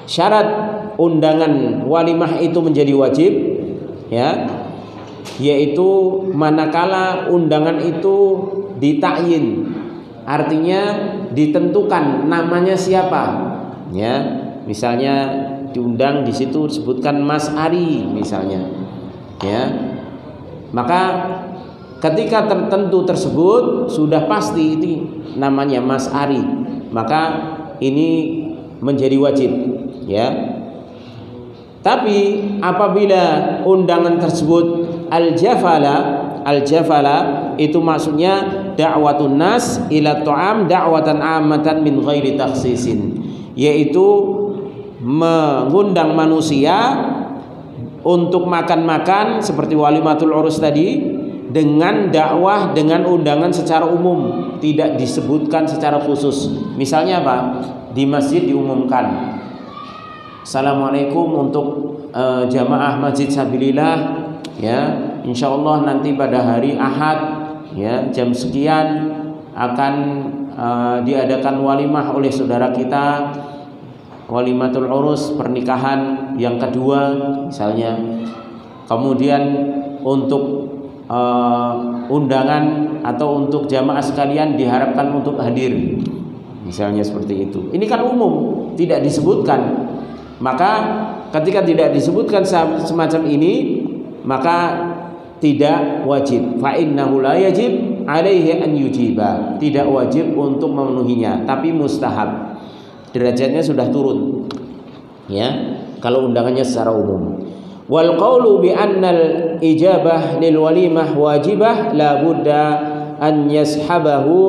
Syarat undangan walimah itu menjadi wajib, ya, yaitu manakala undangan itu ditakyin, artinya ditentukan namanya siapa, ya. Misalnya diundang di situ disebutkan Mas Ari misalnya, ya. Maka ketika tertentu tersebut sudah pasti ini namanya Mas Ari, maka ini menjadi wajib, ya. Tapi apabila undangan tersebut al-jafala itu maksudnya da'watun nas ila ta'am da'watan ammatan min ghairi takhsisin, yaitu mengundang manusia untuk makan-makan seperti walimatul urus tadi, dengan dakwah, dengan undangan secara umum, tidak disebutkan secara khusus. Misalnya apa? Di masjid diumumkan, Assalamualaikum untuk jamaah Masjid Sabilillah, ya, insyaallah nanti pada hari Ahad, ya, jam sekian akan diadakan walimah oleh saudara kita, walimatul urus, pernikahan yang kedua misalnya. Kemudian untuk undangan atau untuk jamaah sekalian diharapkan untuk hadir, misalnya seperti itu. Ini kan umum, tidak disebutkan. Maka ketika tidak disebutkan semacam ini, maka tidak wajib. Fa innahu la yajib alaihi an yujiba, tidak wajib untuk memenuhinya, tapi mustahab. Derajatnya sudah turun, ya, kalau undangannya secara umum. Wal qawlu bi annal ijabah lil walimah wajibah la budda an yashabahu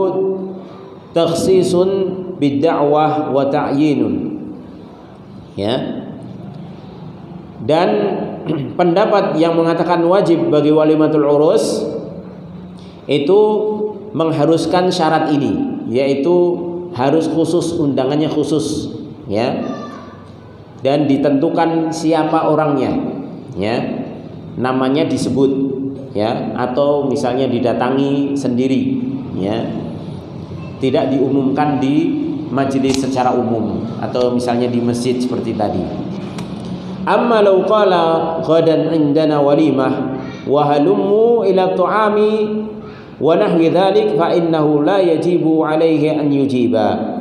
takhsisun bid da'wah wa ta'yinun, ya. Dan pendapat yang mengatakan wajib bagi walimatul urus itu mengharuskan syarat ini, yaitu harus khusus, undangannya khusus, ya. Dan ditentukan siapa orangnya, ya. Namanya disebut, ya, atau misalnya didatangi sendiri, ya. Tidak diumumkan di majelis secara umum atau misalnya di masjid seperti tadi. Amma law qala ghadan indana walimah wa halummu ila ta'ami wa nahwi dzalik fa innahu la yajibu alaihi an yujiba.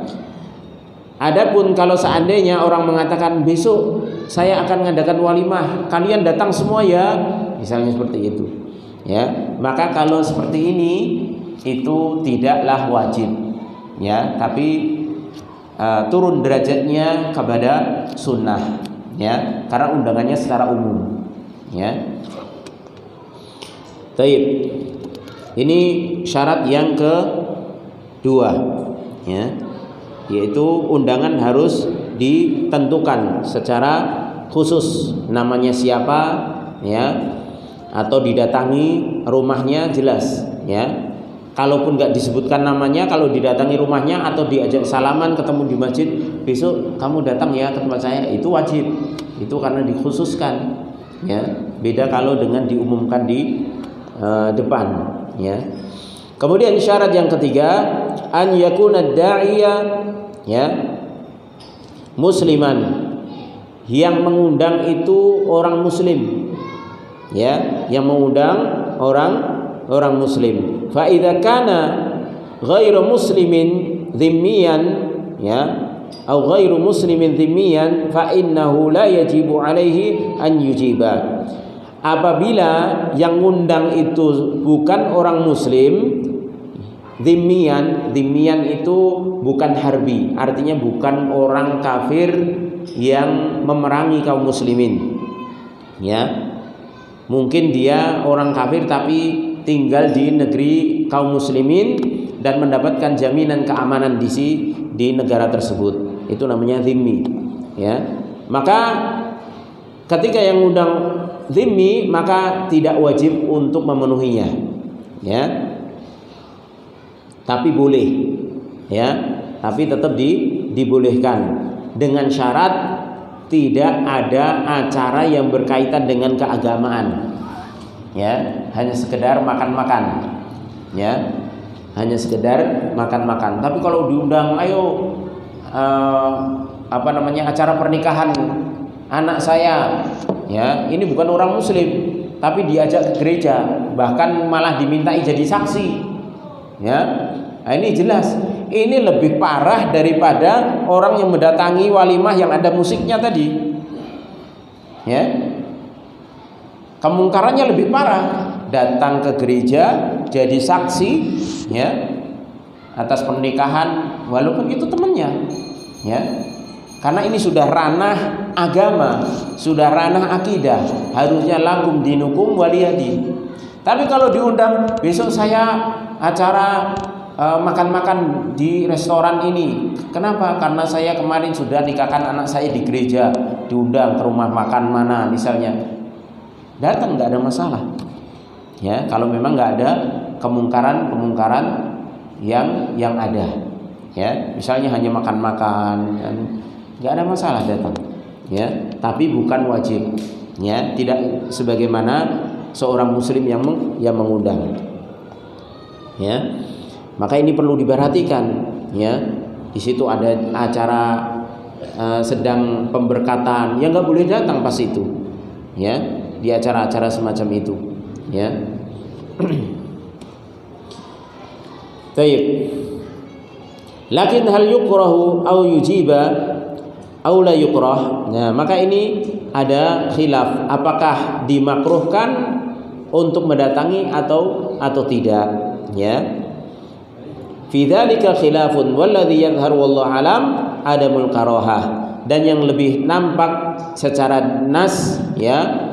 Adapun kalau seandainya orang mengatakan besok saya akan mengadakan walimah, kalian datang semua ya, misalnya seperti itu, ya, maka kalau seperti ini itu tidaklah wajib, ya, tapi turun derajatnya kepada sunnah, ya, karena undangannya secara umum, ya. Taib. Ini syarat yang kedua, ya, yaitu undangan harus ditentukan secara khusus, namanya siapa, ya, atau didatangi rumahnya jelas, ya. Kalaupun nggak disebutkan namanya, kalau didatangi rumahnya atau diajak salaman ketemu di masjid, besok kamu datang ya ke tempat saya, itu wajib. Itu karena dikhususkan, ya. Beda kalau dengan diumumkan di depan, ya. Kemudian syarat yang ketiga, an yakuna da'iya, ya, musliman, yang mengundang itu orang muslim, ya, yang mengundang orang muslim. Fa idza kana ghairu muslimin dhimmiyan, ya, atau ghairu muslimin dhimmiyan fa innahu la yajibu alaihi an yujiba. Apabila yang ngundang itu bukan orang muslim, dhimmiyan itu bukan harbi, artinya bukan orang kafir yang memerangi kaum muslimin, ya. Mungkin dia orang kafir tapi tinggal di negeri kaum muslimin dan mendapatkan jaminan keamanan di negara tersebut. Itu namanya dhimmi, ya. Maka ketika yang ngundang dhimmi, maka tidak wajib untuk memenuhinya, ya. Tapi boleh, ya. Tapi tetap dibolehkan dengan syarat tidak ada acara yang berkaitan dengan keagamaan, ya. Hanya sekedar makan-makan, ya. Hanya sekedar makan-makan. Tapi kalau diundang, ayo acara pernikahan anak saya, ya, ini bukan orang muslim tapi diajak ke gereja, bahkan malah dimintai jadi saksi, ya. Nah, ini jelas ini lebih parah daripada orang yang mendatangi walimah yang ada musiknya tadi, ya. Kemungkarannya lebih parah, datang ke gereja jadi saksi, ya, atas pernikahan walaupun itu temannya, ya. Karena ini sudah ranah agama, sudah ranah akidah, harusnya lakum dinukum waliyadin. Tapi kalau diundang, besok saya acara makan-makan di restoran ini. Kenapa? Karena saya kemarin sudah nikahkan anak saya di gereja, diundang ke rumah makan mana misalnya. Datang, nggak ada masalah, ya. Kalau memang nggak ada kemungkaran yang ada, ya. Misalnya hanya makan-makan, nggak ada masalah datang, ya. Tapi bukan wajib, ya. Tidak sebagaimana seorang muslim yang mengundang, ya. Maka ini perlu diperhatikan, ya. Di situ ada acara sedang pemberkatan, ya nggak boleh datang pas itu, ya. Di acara-acara semacam itu, ya. Baik. Lakin hal yukrahu au yujiba au la yukrah. Nah, maka ini ada khilaf, apakah dimakruhkan untuk mendatangi atau tidak, ya. Fi dzalika khilafun walladzi yadhharu wallahu alam adamul karahah. Dan yang lebih nampak secara nas, ya,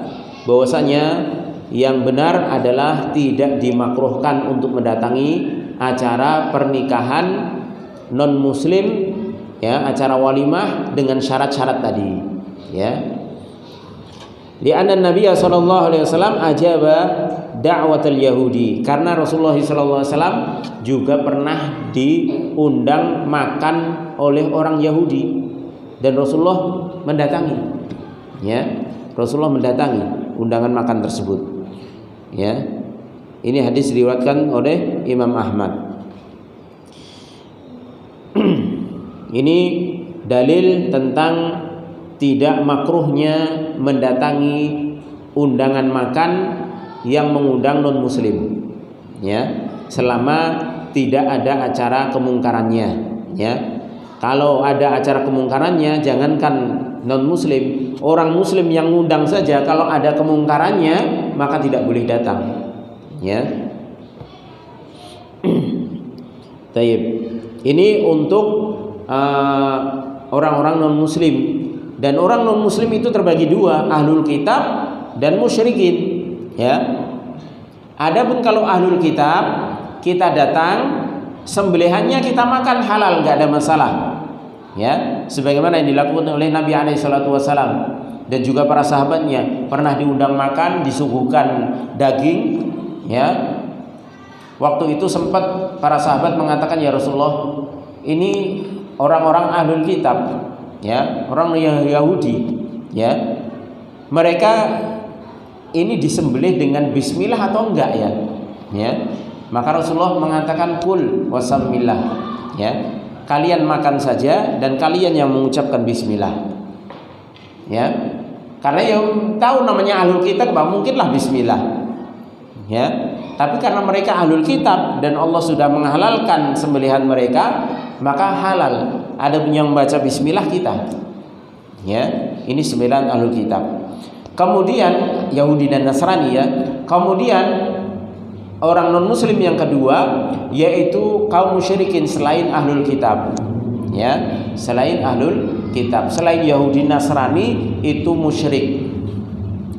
bahwasanya yang benar adalah tidak dimakruhkan untuk mendatangi acara pernikahan non muslim, ya, acara walimah dengan syarat-syarat tadi, ya. Li'anna Nabi sallallahu alaihi wasallam ajaba da'watul Yahudi, karena Rasulullah sallallahu alaihi wasallam juga pernah diundang makan oleh orang Yahudi dan Rasulullah mendatangi. Ya, Rasulullah mendatangi undangan makan tersebut. Ya, ini hadis diriwayatkan oleh Imam Ahmad. Ini dalil tentang tidak makruhnya mendatangi undangan makan yang mengundang non muslim, ya, selama tidak ada acara kemungkarannya, ya. Kalau ada acara kemungkarannya, jangankan non muslim, orang muslim yang ngundang saja kalau ada kemungkarannya maka tidak boleh datang, ya. Taib. Ini untuk orang-orang non muslim, dan orang non muslim itu terbagi dua, ahlul kitab dan musyrikin, ya. Adapun kalau ahlul kitab, kita datang, sembelihannya kita makan halal, nggak ada masalah, ya. Sebagaimana yang dilakukan oleh Nabi SAW dan juga para sahabatnya, pernah diundang makan, disuguhkan daging, ya. Waktu itu sempat para sahabat mengatakan, ya Rasulullah, ini orang-orang ahlul kitab, ya, orang yang Yahudi, ya, mereka ini disembelih dengan bismillah atau enggak, ya, ya. Maka Rasulullah mengatakan kul wasamillah, ya, kalian makan saja dan kalian yang mengucapkan bismillah, ya, karena yang tahu namanya ahlul kitab, mungkinlah bismillah, ya. Tapi karena mereka ahlul kitab dan Allah sudah menghalalkan sembelihan mereka, maka halal. Ada yang membaca bismillah kita, ya, ini sembelihan ahlul kitab. Kemudian Yahudi dan Nasrani, ya. Kemudian orang non muslim yang kedua, yaitu kaum musyrikin selain ahlul kitab, ya, selain ahlul kitab, selain Yahudi Nasrani itu musyrik,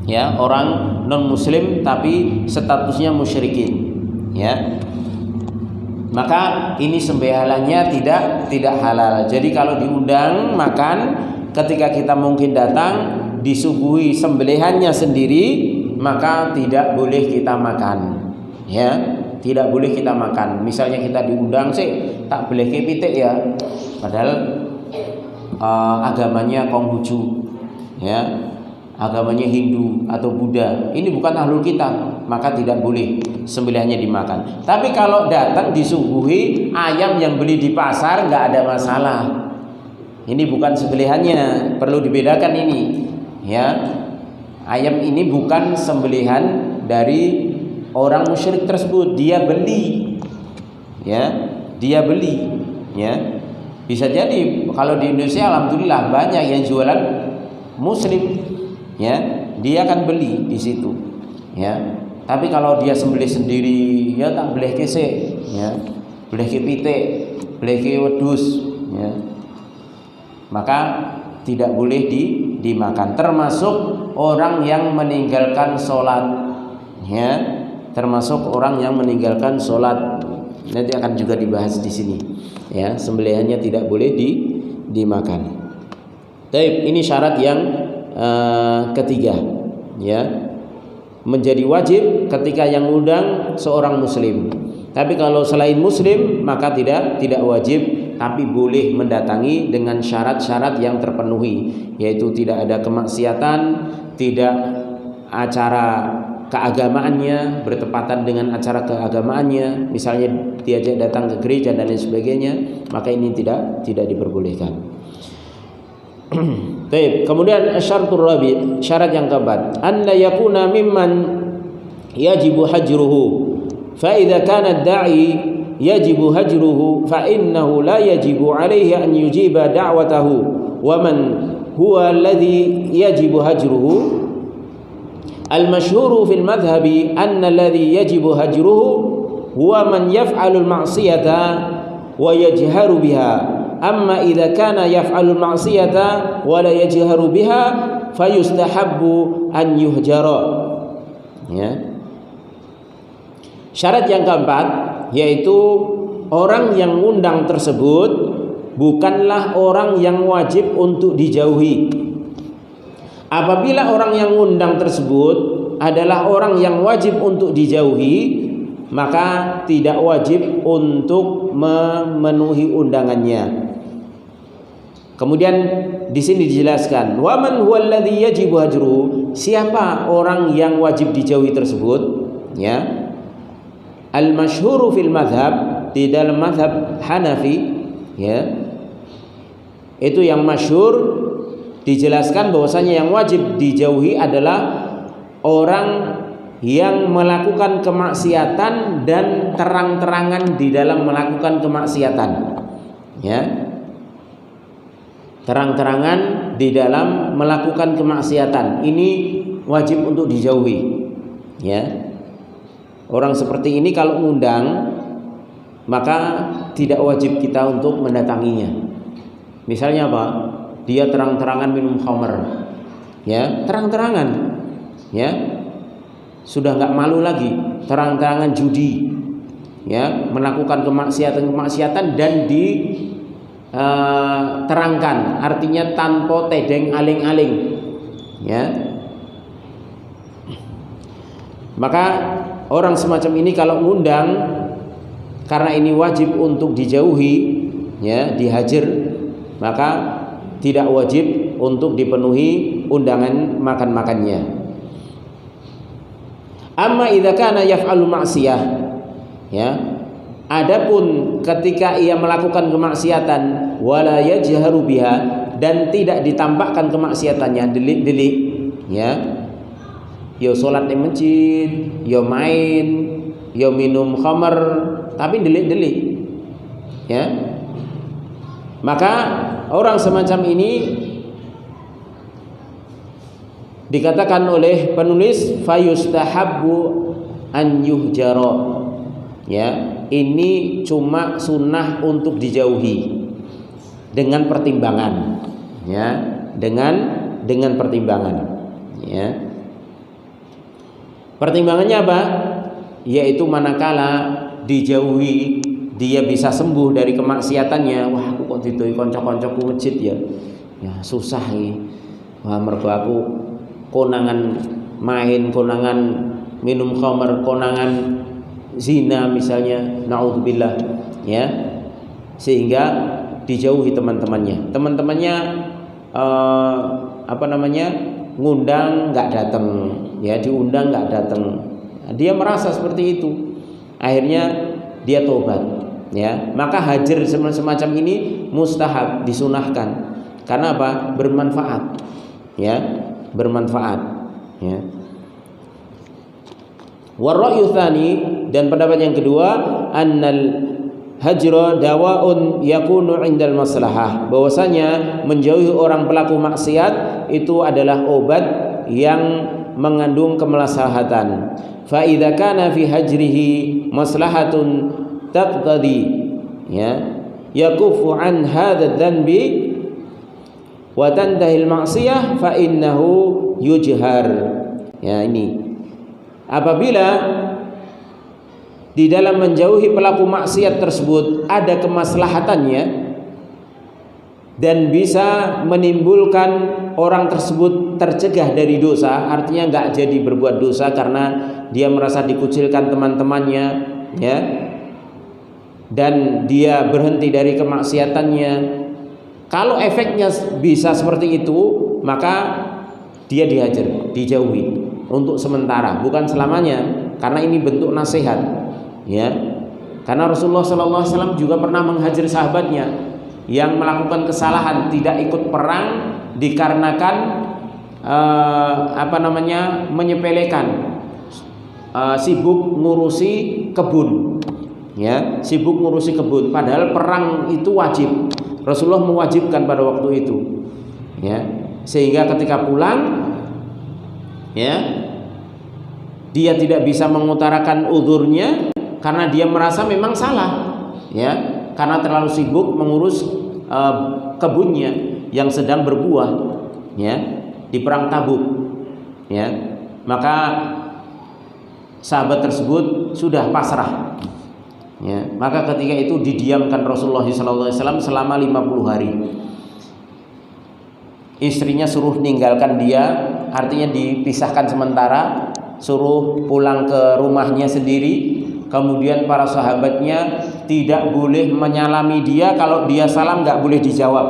ya, orang non muslim tapi statusnya musyrikin, ya. Maka ini sembelihannya tidak halal. Jadi kalau diundang makan, ketika kita mungkin datang disuguhi sembelihannya sendiri, maka tidak boleh kita makan, ya, tidak boleh kita makan. Misalnya kita diundang sih tak boleh kepitik, ya, padahal agamanya Konghucu, ya, agamanya Hindu atau Buddha, ini bukan ahlul kitab, maka tidak boleh sembelihannya dimakan. Tapi kalau datang disuguhi ayam yang beli di pasar, nggak ada masalah. Ini bukan sembelihannya, perlu dibedakan ini, ya. Ayam ini bukan sembelihan dari orang musyrik tersebut, dia beli, ya, dia beli, ya. Bisa jadi kalau di Indonesia alhamdulillah banyak yang jualan muslim, ya, dia akan beli di situ, ya. Tapi kalau dia sembelih sendiri, ya tak boleh kese, ya, boleh ke pitik, boleh ke wedus, ya, maka tidak boleh dimakan. Termasuk orang yang meninggalkan sholat, ya, termasuk orang yang meninggalkan sholat. Nanti akan juga dibahas di sini, ya, sembelihannya tidak boleh dimakan. Baik, ini syarat yang ketiga, ya, menjadi wajib ketika yang undang seorang muslim. Tapi kalau selain muslim maka tidak wajib, tapi boleh mendatangi dengan syarat-syarat yang terpenuhi, yaitu tidak ada kemaksiatan, tidak acara keagamaannya bertepatan dengan acara keagamaannya, misalnya diajak datang ke gereja dan lain sebagainya, maka ini tidak diperbolehkan. Baik, kemudian syaratul rabi', syarat yang keempat, an la yakuna mimman yajibu hajruhu. Fa idza kana ad-da'i yajibu hajruhu fa innahu la yajibu alaihi an yujiba da'watahu. Wa man huwa alladhi yajibu hajruhu? Al-mashhuru fil madhhabi anna alladhi yajibu hajruhu huwa man yaf'alul ma'siyata wa yajharu biha. Amma idza kana yaf'alul ma'siyata wa la yajharu biha fayustahabbu an yuhjara, ya. Syarat yang keempat, yaitu orang yang ngundang tersebut bukanlah orang yang wajib untuk dijauhi. Apabila orang yang ngundang tersebut adalah orang yang wajib untuk dijauhi, maka tidak wajib untuk memenuhi undangannya. Kemudian di sini dijelaskan, wa man huwa alladhi yajibu hajruhu, siapa orang yang wajib dijauhi tersebut, ya. Al-masyhuru fil madhab, di dalam madhab Hanafi, ya, itu yang masyhur dijelaskan bahwasanya yang wajib dijauhi adalah orang yang melakukan kemaksiatan dan terang-terangan di dalam melakukan kemaksiatan, ya, terang-terangan di dalam melakukan kemaksiatan ini wajib untuk dijauhi, ya. Orang seperti ini kalau ngundang, maka tidak wajib kita untuk mendatanginya. Misalnya apa? Dia terang-terangan minum khamr, ya, terang-terangan, ya, sudah nggak malu lagi, terang-terangan judi, ya, melakukan kemaksiatan dan diterangkan, artinya tanpa tedeng aling-aling, ya. Maka orang semacam ini kalau ngundang, karena ini wajib untuk dijauhi, ya, dihajar, maka tidak wajib untuk dipenuhi undangan makan-makannya. Amma idza kana yaf'alu ma'siyah, ya, adapun ketika ia melakukan kemaksiatan wala yajharu biha, dan tidak ditampakkan kemaksiatannya, delik-delik, ya, yo salat di masjid, yo main, yo minum khamar, tapi delik-delik, ya, maka orang semacam ini dikatakan oleh penulis fayustahabbu an yuhjara, ya, ini cuma sunnah untuk dijauhi dengan pertimbangan, ya, dengan pertimbangan, ya. Pertimbangannya apa? Yaitu manakala dijauhi dia bisa sembuh dari kemaksiatannya. Wah, aku kok ditoi kanca-kancaku masjid ya. Ya susah iki. Wah, mergo aku konangan main, konangan minum khamr, konangan zina misalnya, naudzubillah, ya. Sehingga dijauhi teman-temannya. Teman-temannya ngundang nggak datang, ya, diundang nggak datang. Dia merasa seperti itu, akhirnya dia tobat, ya. Maka hajar semacam ini mustahab, disunahkan. Karena apa? Bermanfaat, ya, bermanfaat, ya. Warra'yu tsani, dan pendapat yang kedua, annal hajra dawaun yakunu indal maslahah, bahwasanya menjauhi orang pelaku maksiat itu adalah obat yang mengandung kemaslahatan. Fa idza kana fi hajrihi maslahatun taqtadi, ya, yakufu an hadha dzanbi wa tantahi al ma'siyah fa innahu yujhar. Ya, ini apabila di dalam menjauhi pelaku maksiat tersebut ada kemaslahatannya dan bisa menimbulkan orang tersebut tercegah dari dosa, artinya nggak jadi berbuat dosa karena dia merasa dikucilkan teman-temannya, ya, dan dia berhenti dari kemaksiatannya. Kalau efeknya bisa seperti itu, maka dia dihajar, dijauhi untuk sementara, bukan selamanya, karena ini bentuk nasihat, ya. Karena Rasulullah SAW juga pernah menghajar sahabatnya yang melakukan kesalahan, tidak ikut perang dikarenakan menyepelekan, sibuk ngurusi kebun, ya, sibuk ngurusi kebun, padahal perang itu wajib. Rasulullah mewajibkan pada waktu itu, ya, sehingga ketika pulang, ya, dia tidak bisa mengutarakan uzurnya karena dia merasa memang salah, ya, karena terlalu sibuk mengurus kebunnya yang sedang berbuah, ya, di perang Tabuk, ya. Maka sahabat tersebut sudah pasrah, ya. Maka ketika itu didiamkan Rasulullah SAW selama 50 hari. Istrinya suruh ninggalkan dia, artinya dipisahkan sementara, suruh pulang ke rumahnya sendiri, Kemudian para sahabatnya tidak boleh menyalami dia, kalau dia salam nggak boleh dijawab.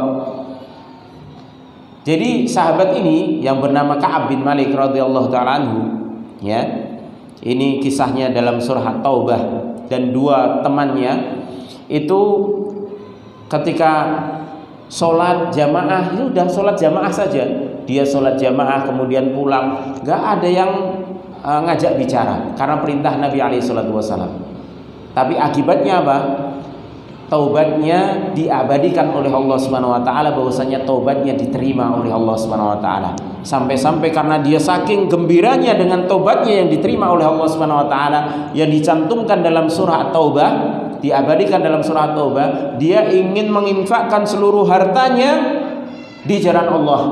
Jadi sahabat ini yang bernama Ka'ab bin Malik radhiyallahu taala anhu, ya, ini kisahnya dalam surah At-Taubah, dan dua temannya itu ketika sholat jamaah, itu udah sholat jamaah saja, dia sholat jamaah kemudian pulang, nggak ada yang ngajak bicara karena perintah Nabi SAW. Tapi akibatnya apa? Taubatnya diabadikan oleh Allah SWT, bahwasanya taubatnya diterima oleh Allah SWT. Sampai-sampai karena dia saking gembiranya dengan taubatnya yang diterima oleh Allah SWT, yang dicantumkan dalam surah At-Taubah, diabadikan dalam surah At-Taubah, dia ingin menginfakkan seluruh hartanya di jalan Allah.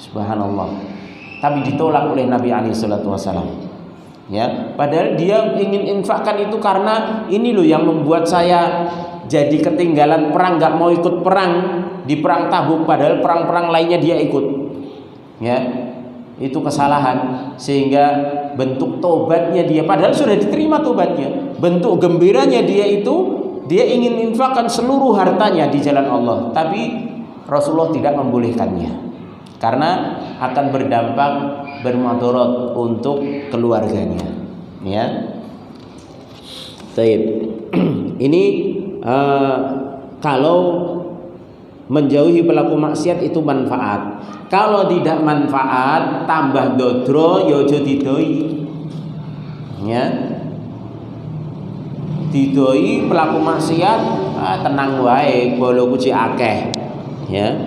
Subhanallah. Tapi ditolak oleh Nabi SAW. Ya, padahal dia ingin infakkan itu karena ini loh yang membuat saya jadi ketinggalan perang, nggak mau ikut perang di perang Tabuk, padahal perang-perang lainnya dia ikut. Ya, itu kesalahan, sehingga bentuk tobatnya dia, padahal sudah diterima tobatnya, bentuk gembiranya dia itu dia ingin infakkan seluruh hartanya di jalan Allah, tapi Rasulullah tidak membolehkannya karena akan berdampak bermudarat untuk keluarganya. Ya, baik. Ini kalau menjauhi pelaku maksiat itu manfaat. Kalau tidak manfaat, tambah dodro, yojo didoi. Ya, didoi pelaku maksiat, tenang wae, bolo kuci akeh. Ya,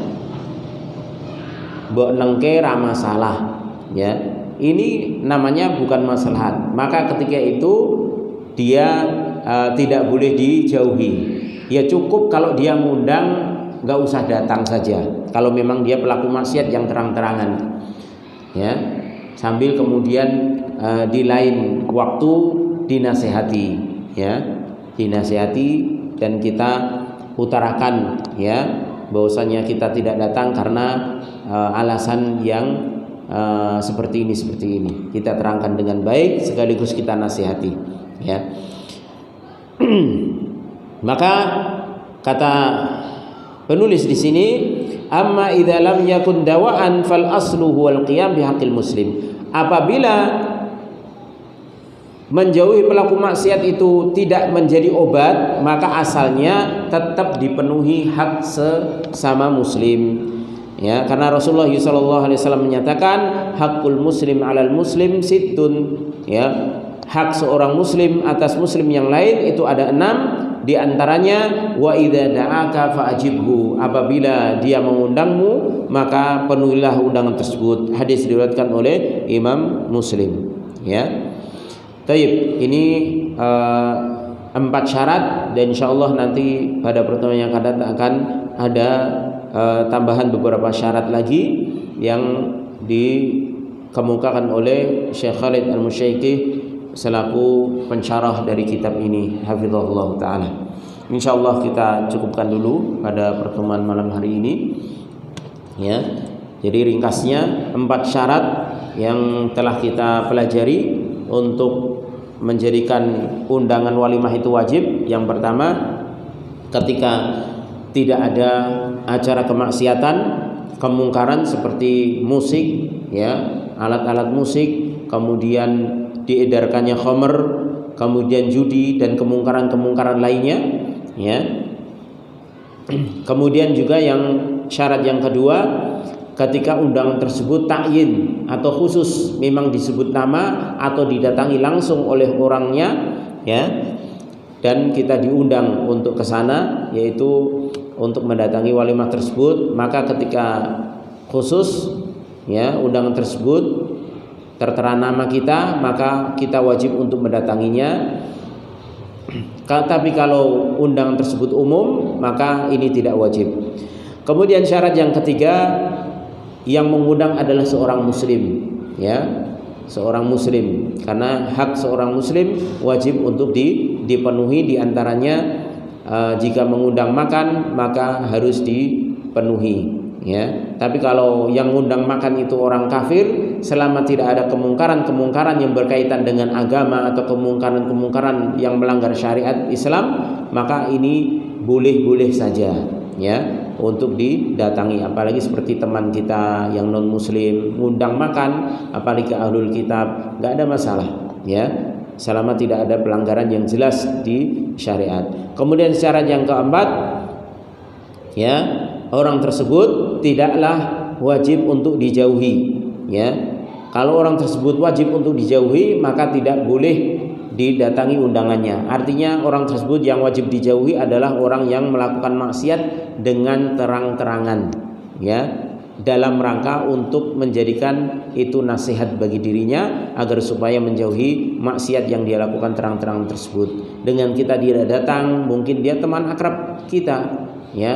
mbok nengke ra masalah. Ya, ini namanya bukan maslahat. Maka ketika itu dia tidak boleh dijauhi. Ya cukup kalau dia ngundang, nggak usah datang saja. Kalau memang dia pelaku maksiat yang terang-terangan, ya, sambil kemudian di lain waktu dinasehati, ya, dinasehati, dan kita utarakan, ya, bahwasanya kita tidak datang karena alasan yang seperti ini. Kita terangkan dengan baik sekaligus kita nasihati, ya. Maka kata penulis di sini, amma idza lam yakun dawaan fal aslu huwal qiyam bihaqqil muslim. Apabila menjauhi pelaku maksiat itu tidak menjadi obat, maka asalnya tetap dipenuhi hak sesama muslim. Ya, karena Rasulullah SAW menyatakan hakul muslim alal muslim sittun, ya, hak seorang muslim atas muslim yang lain itu ada 6, di antaranya wa idza da'aka fa'ajibhu, apabila dia mengundangmu maka penuhilah undangan tersebut. Hadis diriwayatkan oleh Imam Muslim, ya. Taib, ini 4 syarat, dan insyaallah nanti pada pertemuan yang akan datang akan ada tambahan beberapa syarat lagi yang dikemukakan oleh Syekh Khalid Al-Musyaiqi selaku pensyarah dari kitab ini, hafizahullah taala. Insyaallah kita cukupkan dulu pada pertemuan malam hari ini, ya. Jadi ringkasnya 4 syarat yang telah kita pelajari untuk menjadikan undangan walimah itu wajib. Yang pertama, ketika tidak ada acara kemaksiatan, kemungkaran seperti musik, ya, alat-alat musik, kemudian diedarkannya khamr, kemudian judi dan kemungkaran-kemungkaran lainnya, ya. Kemudian juga yang syarat yang kedua, ketika undangan tersebut ta'yin atau khusus, memang disebut nama atau didatangi langsung oleh orangnya, ya, dan kita diundang untuk ke sana, yaitu untuk mendatangi walimah tersebut. Maka ketika khusus, ya, undangan tersebut tertera nama kita, maka kita wajib untuk mendatanginya. Tapi kalau undangan tersebut umum, maka ini tidak wajib. Kemudian syarat yang ketiga, yang mengundang adalah seorang muslim, ya, seorang muslim, karena hak seorang muslim wajib untuk dipenuhi. Di antaranya jika mengundang makan maka harus dipenuhi, ya. Tapi kalau yang ngundang makan itu orang kafir, selama tidak ada kemungkaran-kemungkaran yang berkaitan dengan agama atau kemungkaran-kemungkaran yang melanggar syariat Islam, maka ini boleh-boleh saja, ya, untuk didatangi. Apalagi seperti teman kita yang non muslim ngundang makan, apalagi ahlul kitab, nggak ada masalah, ya, selama tidak ada pelanggaran yang jelas di syariat. Kemudian syarat yang keempat, ya, orang tersebut tidaklah wajib untuk dijauhi, ya. Kalau orang tersebut wajib untuk dijauhi, maka tidak boleh didatangi undangannya. Artinya orang tersebut yang wajib dijauhi adalah orang yang melakukan maksiat dengan terang-terangan, ya, dalam rangka untuk menjadikan itu nasihat bagi dirinya agar supaya menjauhi maksiat yang dia lakukan terang-terangan tersebut. Dengan kita tidak datang, mungkin dia teman akrab kita, ya,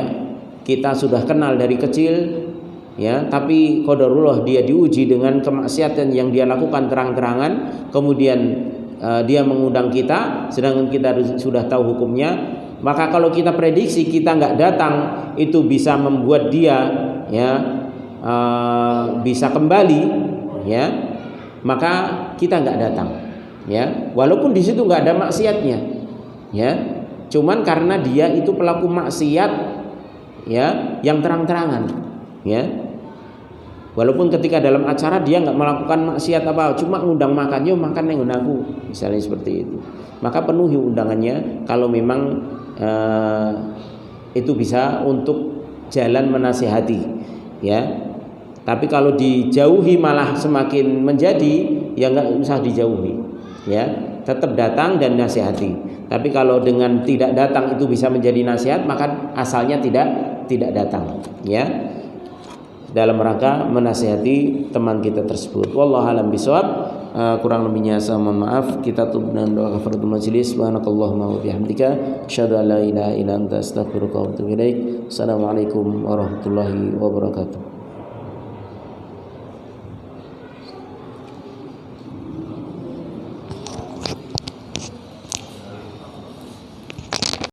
kita sudah kenal dari kecil, ya, tapi qadarullah dia diuji dengan kemaksiatan yang dia lakukan terang-terangan, kemudian dia mengundang kita, sedangkan kita sudah tahu hukumnya. Maka kalau kita prediksi kita nggak datang, itu bisa membuat dia, ya, bisa kembali, ya, maka kita nggak datang, ya, walaupun di situ nggak ada maksiatnya, ya, cuman karena dia itu pelaku maksiat, ya, yang terang-terangan, ya. Walaupun ketika dalam acara dia nggak melakukan maksiat apa, cuma ngundang makan, yo makan yang aku, misalnya seperti itu, maka penuhi undangannya kalau memang itu bisa untuk jalan menasihati, ya. Tapi kalau dijauhi malah semakin menjadi, ya nggak usah dijauhi, ya, tetap datang dan nasihati. Tapi kalau dengan tidak datang itu bisa menjadi nasihat, maka asalnya tidak datang, ya, dalam rangka menasihati teman kita tersebut. Wallahu a'lam bishawab. Kurang lebihnya saya mohon maaf. Kita tutup dengan doa kafaratul majelis. Subhanakallahumma wa bihamdika asyhadu an la ilaha illa anta astaghfiruka wa atubu ilaik. Assalamualaikum warahmatullahi wabarakatuh.